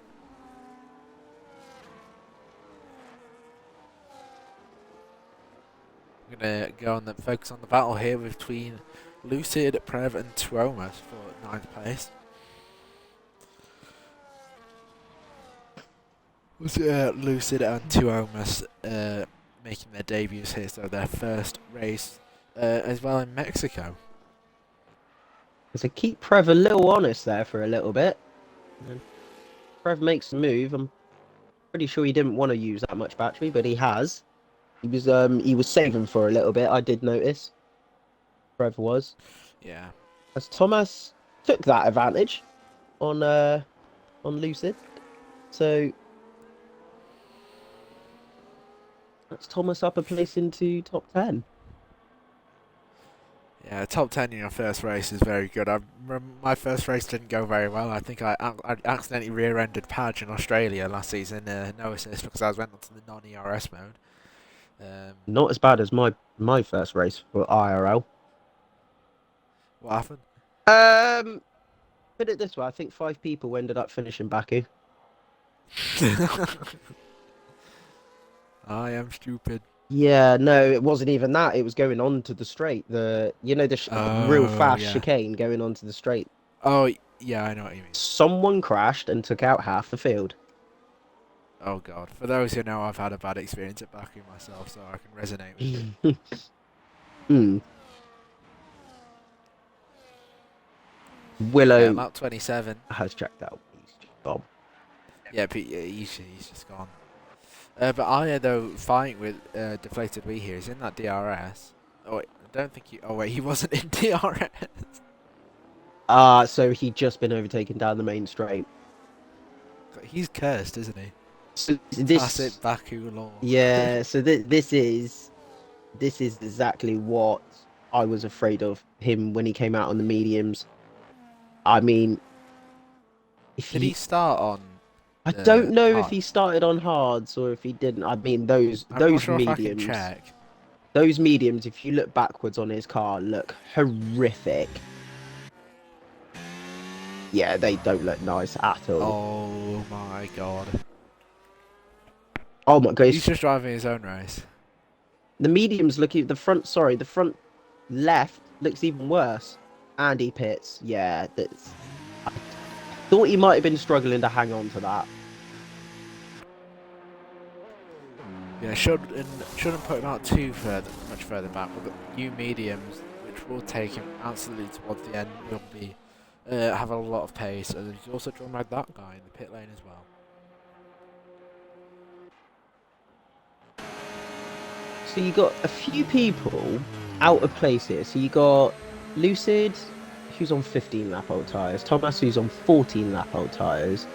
I'm going gonna go on focus on the battle here between Lucid, Prev, and Tuomas for 9th place. Lucid and Tuomas making their debuts here, so their first race as well in Mexico. So keep Prev a little honest there for a little bit. Prev makes the move. I'm pretty sure he didn't want to use that much battery, but he has. He was saving for a little bit. I did notice. Prev was. Yeah. As Thomas took that advantage on Lucid, so that's Thomas up a place into top 10. Yeah, top 10 in your first race is very good. My first race didn't go very well. I think I accidentally rear-ended Padge in Australia last season. No assist because I went onto the non-ERS mode. Not as bad as my first race for IRL. What happened? Put it this way, I think 5 people ended up finishing Baku. I am stupid. Yeah, no, it wasn't even that. It was going on to the straight. The real fast chicane going onto the straight. Oh, yeah, I know what you mean. Someone crashed and took out half the field. Oh, God. For those who know, I've had a bad experience at Baku myself, so I can resonate with you. Willow. Yeah, lap 27. Has checked out. He's just gone. Yeah, he's just gone. But Aya, though, fighting with Deflated Wee here, is in that DRS. Oh, wait, I don't think oh, wait, he wasn't in DRS. So he'd just been overtaken down the main straight. He's cursed, isn't he? So this Tacit Baku law. Yeah, so this is exactly what I was afraid of him when he came out on the mediums. I mean, did he start on? I don't know if he started on hards or if he didn't. I mean, those mediums. If I can check. Those mediums, if you look backwards on his car, look horrific. Yeah, they don't look nice at all. Oh my god. Oh my god. He's just driving his own race. The mediums look the front left looks even worse. And he pits. Yeah, that's. I thought he might have been struggling to hang on to that. Yeah, shouldn't put him out much further back. We've got new mediums, which will take him absolutely towards the end. Will be have a lot of pace, and he's also drawn by that guy in the pit lane as well. So you got a few people out of place here. So you got Lucid, who's on 15 lap old tyres, Thomas, who's on 14 lap old tyres,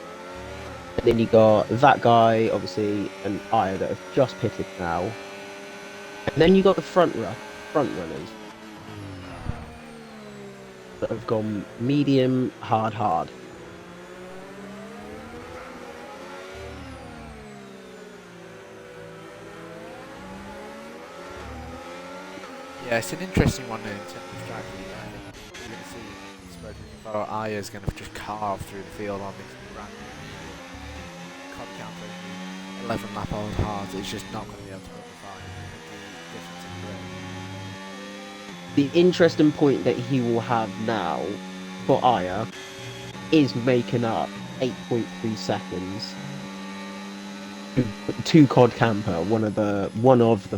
and then you got that guy, obviously, and Aya that have just pitted now, and then you got the front runners that have gone medium, hard. Yeah, it's an interesting one in terms of strategy. You're going to see, I suppose, Aya's going to just carve through the field on this brand new cod camper, 11 lap old hard. It's just not going to be able to put the fight. The difference in grade. The interesting point that he will have now for Aya is making up 8.3 seconds to Cod Camper, one of the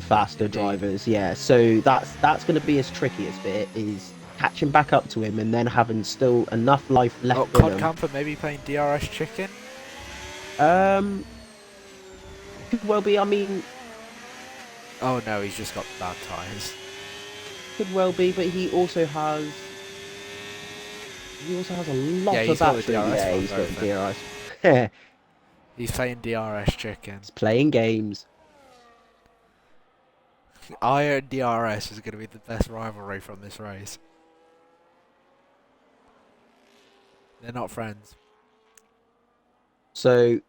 faster drivers. Yeah, so that's going to be his trickiest bit, is catching back up to him and then having still enough life left. Oh, Cod Camper maybe playing DRS chicken. Could well be. I mean, oh no, he's just got bad tyres. Could well be, but he also has a lot of battery. Yeah, he's got DRS. He's playing DRS chicken. He's playing games. Aya and DRS is going to be the best rivalry from this race. They're not friends. So,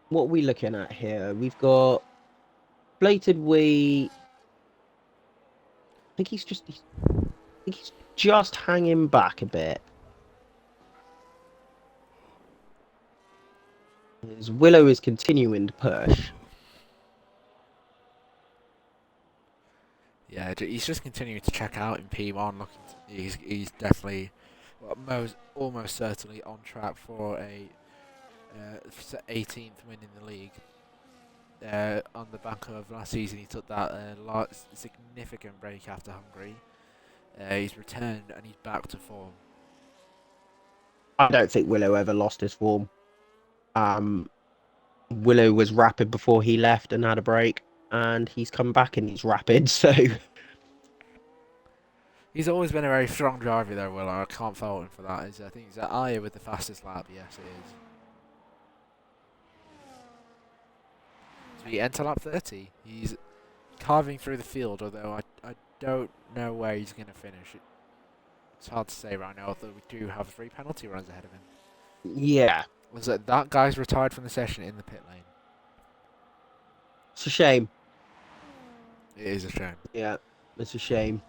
what are we looking at here? We've got Blated Wee. I think he's just hanging back a bit. As Willow is continuing to push. Yeah, he's just continuing to check out in P1. He's definitely, well, almost certainly on track for a 18th win in the league. On the back of last season, he took that significant break after Hungary. He's returned and he's back to form. I don't think Willow ever lost his form. Willow was rapid before he left and had a break, and he's come back and he's rapid, so... He's always been a very strong driver though, Willow. I can't fault him for that. I think he's at IA with the fastest lap, yes it is. So he enter lap 30. He's carving through the field, although I don't know where he's going to finish. It's hard to say right now, although we do have 3 penalty runs ahead of him. Yeah. Was that guy's retired from the session in the pit lane? It's a shame. It is a shame. Yeah, it's a shame.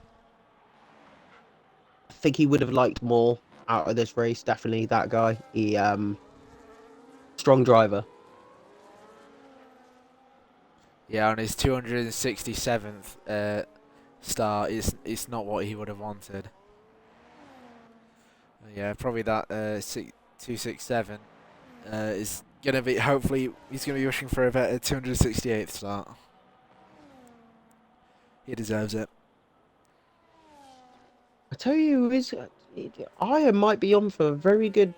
I think he would have liked more out of this race, definitely, that guy. He, strong driver. Yeah, on his 267th start, it's not what he would have wanted. Yeah, probably that 267 is going to be, hopefully, he's going to be wishing for a better 268th start. He deserves it. I tell you, Aya might be on for a very good...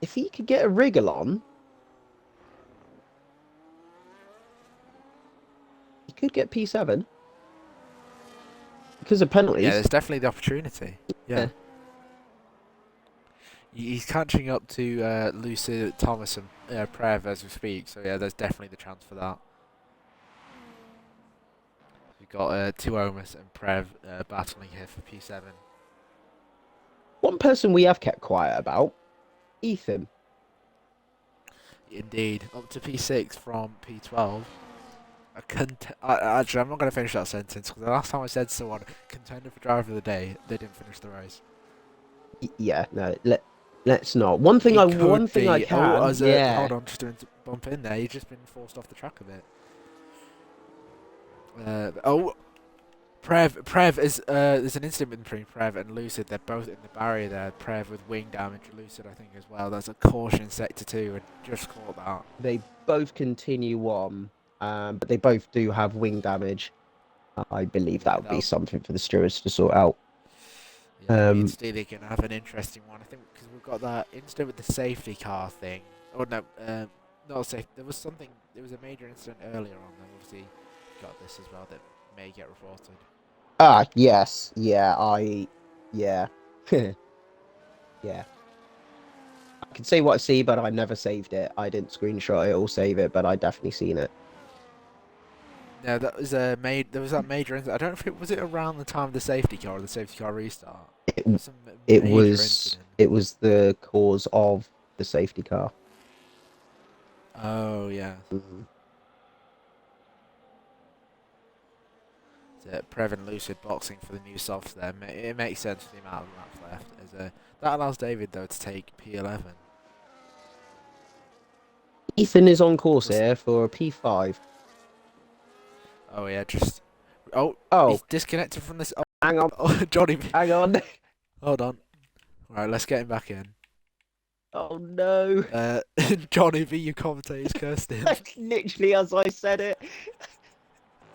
If he could get a wriggle on, he could get P7. Because of penalties. Yeah, there's definitely the opportunity. Yeah. He's catching up to Lucid, Thomas and Prev as we speak, so yeah, there's definitely the chance for that. We've got Tuomas and Prev battling here for P7. One person we have kept quiet about, Ethan. Indeed, up to P6 from P12. Actually, I'm not going to finish that sentence, because the last time I said someone contender for driver of the day, they didn't finish the race. Yeah, no, let's not. One thing I can. Hold on, just to bump in there. He's just been forced off the track a bit. Prev is there's an incident between Prev and Lucid. They're both in the barrier there. Prev with wing damage, Lucid I think as well. There's a caution in sector 2 and just caught that. They both continue on, but they both do have wing damage. I believe that would be something for the stewards to sort out. Yeah, they can have an interesting one. I think because we've got that incident with the safety car thing. Oh no, not safe. There was a major incident earlier on. Then obviously got this as well that may get reported. Ah, yes, yeah, yeah. Yeah. I can say what I see, but I never saved it. I didn't screenshot it or save it, but I definitely seen it. No, that was there was that major incident. I don't know if it was around the time of the safety car or the safety car restart. It was the cause of the safety car. Oh yeah. Mm-hmm. Prev and Lucid boxing for the new softs there. It makes sense for the amount of laps left. That allows David though to take P11. Ethan is on course here for a P5. Oh yeah, he's disconnected from this. Hang on, Johnny. Hang on. Hold on. Right, let's get him back in. Oh no. Johnny B, you commentators cursed him. Literally as I said it.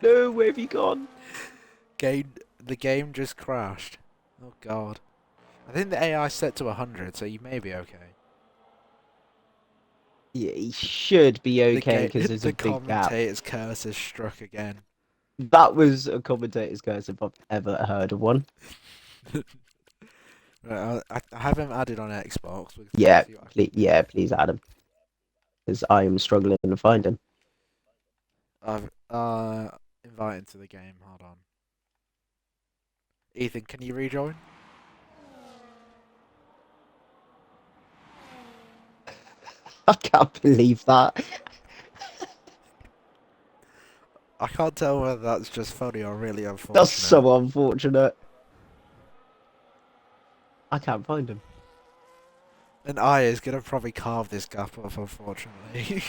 No, where have you gone? The game just crashed. Oh god. I think the AI is set to 100, so you may be okay. Yeah, he should be okay because there's a big gap. The commentator's curse has struck again. That was a commentator's curse if I've ever heard of one. Right, I have him added on Xbox. Yeah, please add him. Because I am struggling to find him. I've invite him to the game. Hold on. Ethan, can you rejoin? I can't believe that. I can't tell whether that's just funny or really unfortunate. That's so unfortunate. I can't find him. And Aya is going to probably carve this gap off, unfortunately.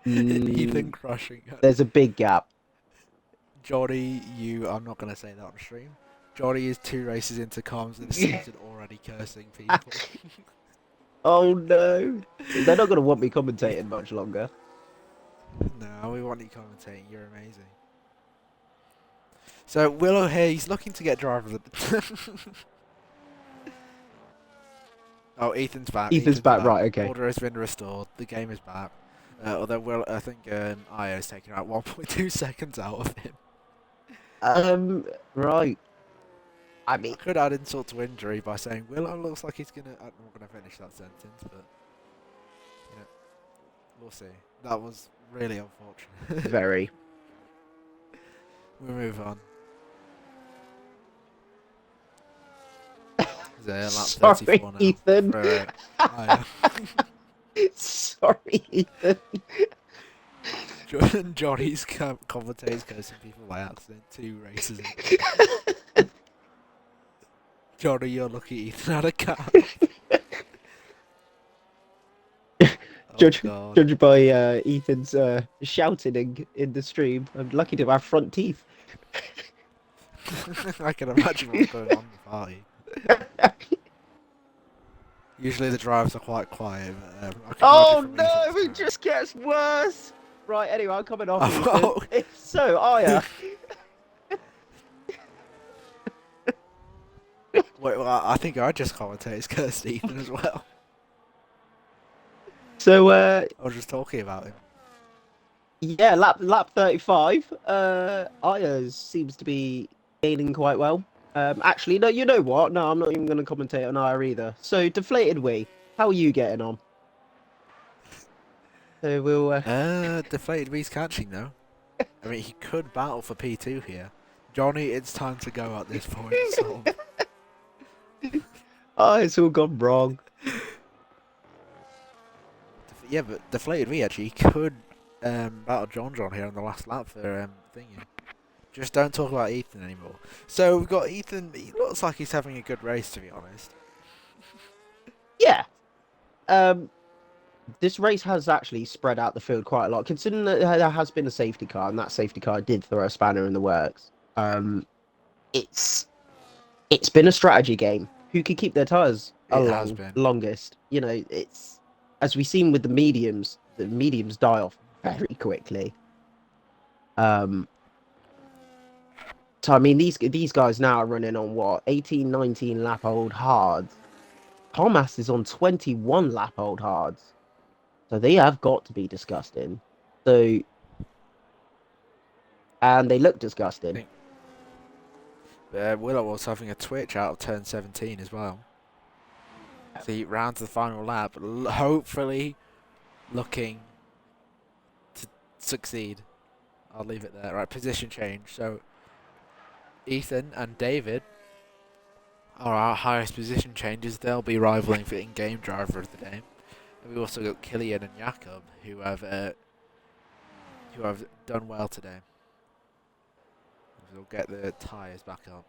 Ethan crushing it. There's a big gap. Johnny, I'm not going to say that on stream. Johnny is 2 races into comms of the season already cursing people. Oh no! They're not going to want me commentating much longer. No, we want you commentating. You're amazing. So Willow here, he's looking to get driver of the... Oh, Ethan's back. Ethan's back, right, okay. Order has been restored. The game is back. Although I think IO's taken out 1.2 seconds out of him. Right. I mean, I could add insult to injury by saying Willow looks like he's gonna. I'm not gonna finish that sentence, but you know, we'll see. That was really unfortunate. very. We'll move on. Lap Sorry, 34 now. Ethan. Sorry, Ethan. Johnny's commentators cursing people by accident 2 races in. Johnny, you're lucky Ethan had a cat. Judged by Ethan's shouting in the stream, I'm lucky to have front teeth. I can imagine what's going on in the party. Usually the drives are quite quiet. But, oh no, it just gets worse. Right, anyway, I'm coming off. So, Aya. Wait, well, I think I just commentated cursed Ethan as well. So, I was just talking about him. Yeah, lap 35. Aya seems to be gaining quite well. Actually, no, you know what? No, I'm not even going to commentate on Aya either. So, Deflated Wee, how are you getting on? So we'll. Deflated Wee's catching though. I mean, he could battle for P2 here. Johnny, it's time to go at this point. So. Oh, it's all gone wrong. Yeah, but Deflated Wee actually could battle John here on the last lap for thingy. Just don't talk about Ethan anymore. So we've got Ethan. He looks like he's having a good race, to be honest. Yeah. This race has actually spread out the field quite a lot, considering that there has been a safety car, and that safety car did throw a spanner in the works. It's been a strategy game. Who can keep their tires longest? You know, it's as we've seen with the mediums die off very quickly. So I mean, these guys now are running on what 18, 19 lap old hards. Thomas is on 21 lap old hards. So they have got to be disgusting. So, and they look disgusting. Willow was having a twitch out of turn 17 as well. So round to the final lap, hopefully looking to succeed. I'll leave it there. Right, position change. So Ethan and David are our highest position changes. They'll be rivaling for in-game driver of the day. And we also got Killian and Jakob, who have done well today. We'll get the tyres back up.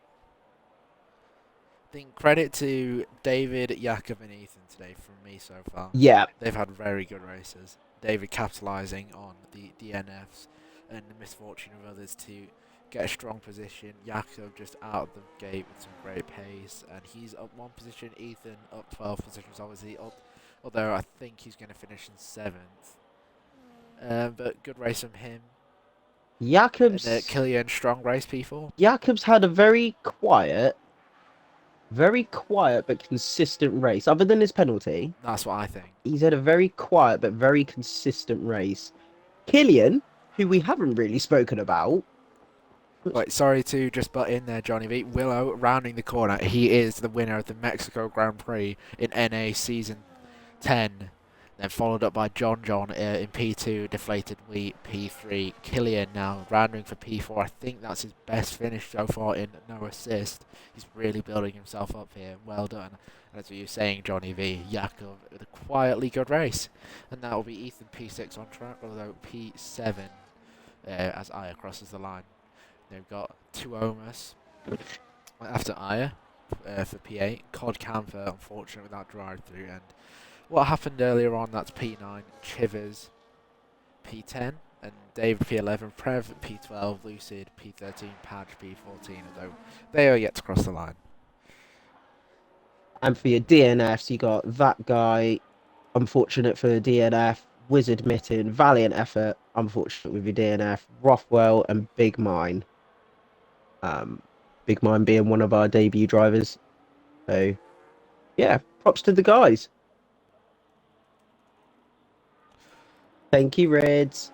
I think credit to David, Jakob, and Ethan today from me so far. Yeah, they've had very good races. David capitalising on the DNFs and the misfortune of others to get a strong position. Jakob just out of the gate with some great pace, and he's up 1 position. Ethan up 12 positions, obviously. Although I think he's going to finish in 7th. But good race from him. Jakob's... Killian, strong race, people. Jakob's had a very quiet but consistent race. Other than his penalty. That's what I think. He's had a very quiet but very consistent race. Killian, who we haven't really spoken about. Wait, sorry to just butt in there, JONNYB. Willow rounding the corner. He is the winner of the Mexico Grand Prix in NA Season 10, then followed up by John in P2, Deflated Wheat P3, Killian now rounding for P4. I think that's his best finish so far in no assist. He's really building himself up here. Well done. And as you're saying, JONNYB, Jakob with a quietly good race, and that will be Ethan P6 on track, although P7 as Aya crosses the line. They've got Tuomas after Aya for P8, Cod Camper unfortunate without drive through, and what happened earlier on, that's P9, Chivers, P10, and David P11, Prev P12, Lucid P13, Padge P14, although they are yet to cross the line. And for your DNFs, you got that guy, unfortunate for DNF, Wizard Mitten, valiant effort, unfortunate with your DNF, Rothwell and Big Mine. Big Mine being one of our debut drivers. So, yeah, props to the guys. Thank you, Reds.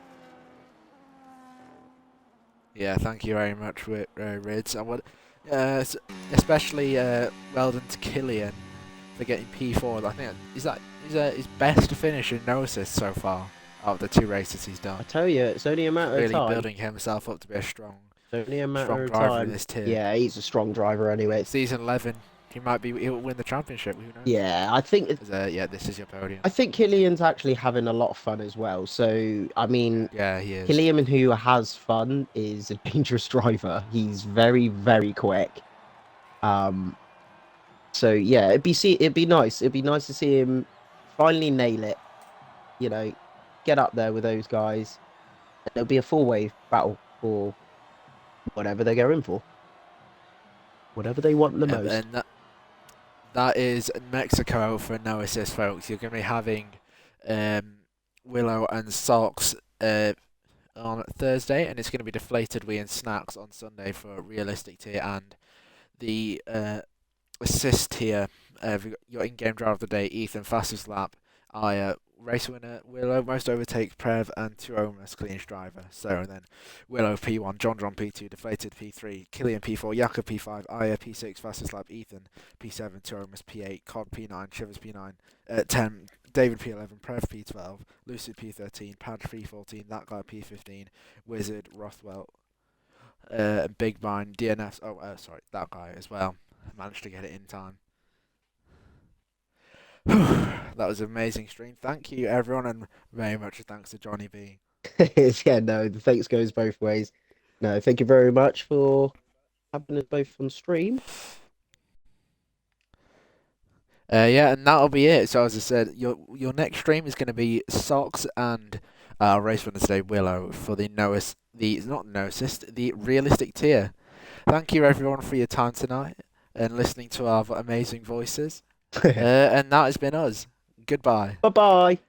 Yeah, thank you very much, Rids. And what, especially well done to Killian for getting P4. I think is his best finish in no assist so far out of the 2 races he's done. I tell you, it's only a matter of time. Really building himself up to be a strong Strong driver in this tier. Yeah, he's a strong driver anyway. Season 11, he'll win the championship. Who knows? Yeah, I think. Yeah, this is your podium. I think Killian's actually having a lot of fun as well. So I mean, yeah, he is. Killian, who has fun, is a dangerous driver. He's very, very quick. So yeah, it'd be nice. It'd be nice to see him finally nail it. You know, get up there with those guys. And it'll be a four-way battle for whatever they're going for. Whatever they want the most. And that is Mexico for no assist, folks. You're going to be having Willow and Socks on Thursday, and it's going to be Deflated Wee and Snacks on Sunday for realistic tier and the assist tier. Your in-game driver of the day, Ethan, fastest lap. Race winner, Willow, most overtakes, Prev, and 2 Omas, cleanest driver. So, and then Willow P1, John P2, Deflated P3, Killian P4, Yaka P5, Aya P6, fastest lap, Ethan P7, 2 Omas P8, Cod P9, Shivers P9, 10, David P11, Prev P12, Lucid P13, Padge P14, that guy P15, Wizard, Rothwell, Big Mine, DNFs, that guy as well. Managed to get it in time. That was an amazing stream. Thank you, everyone, and very much thanks to JONNYB. Yeah, no, the thanks goes both ways. No, thank you very much for having us both on stream. Yeah, and that'll be it. So as I said, your next stream is going to be Socks and race winner today, Willow, for the realistic tier. Thank you, everyone, for your time tonight and listening to our amazing voices. And that has been us. Goodbye. Bye-bye.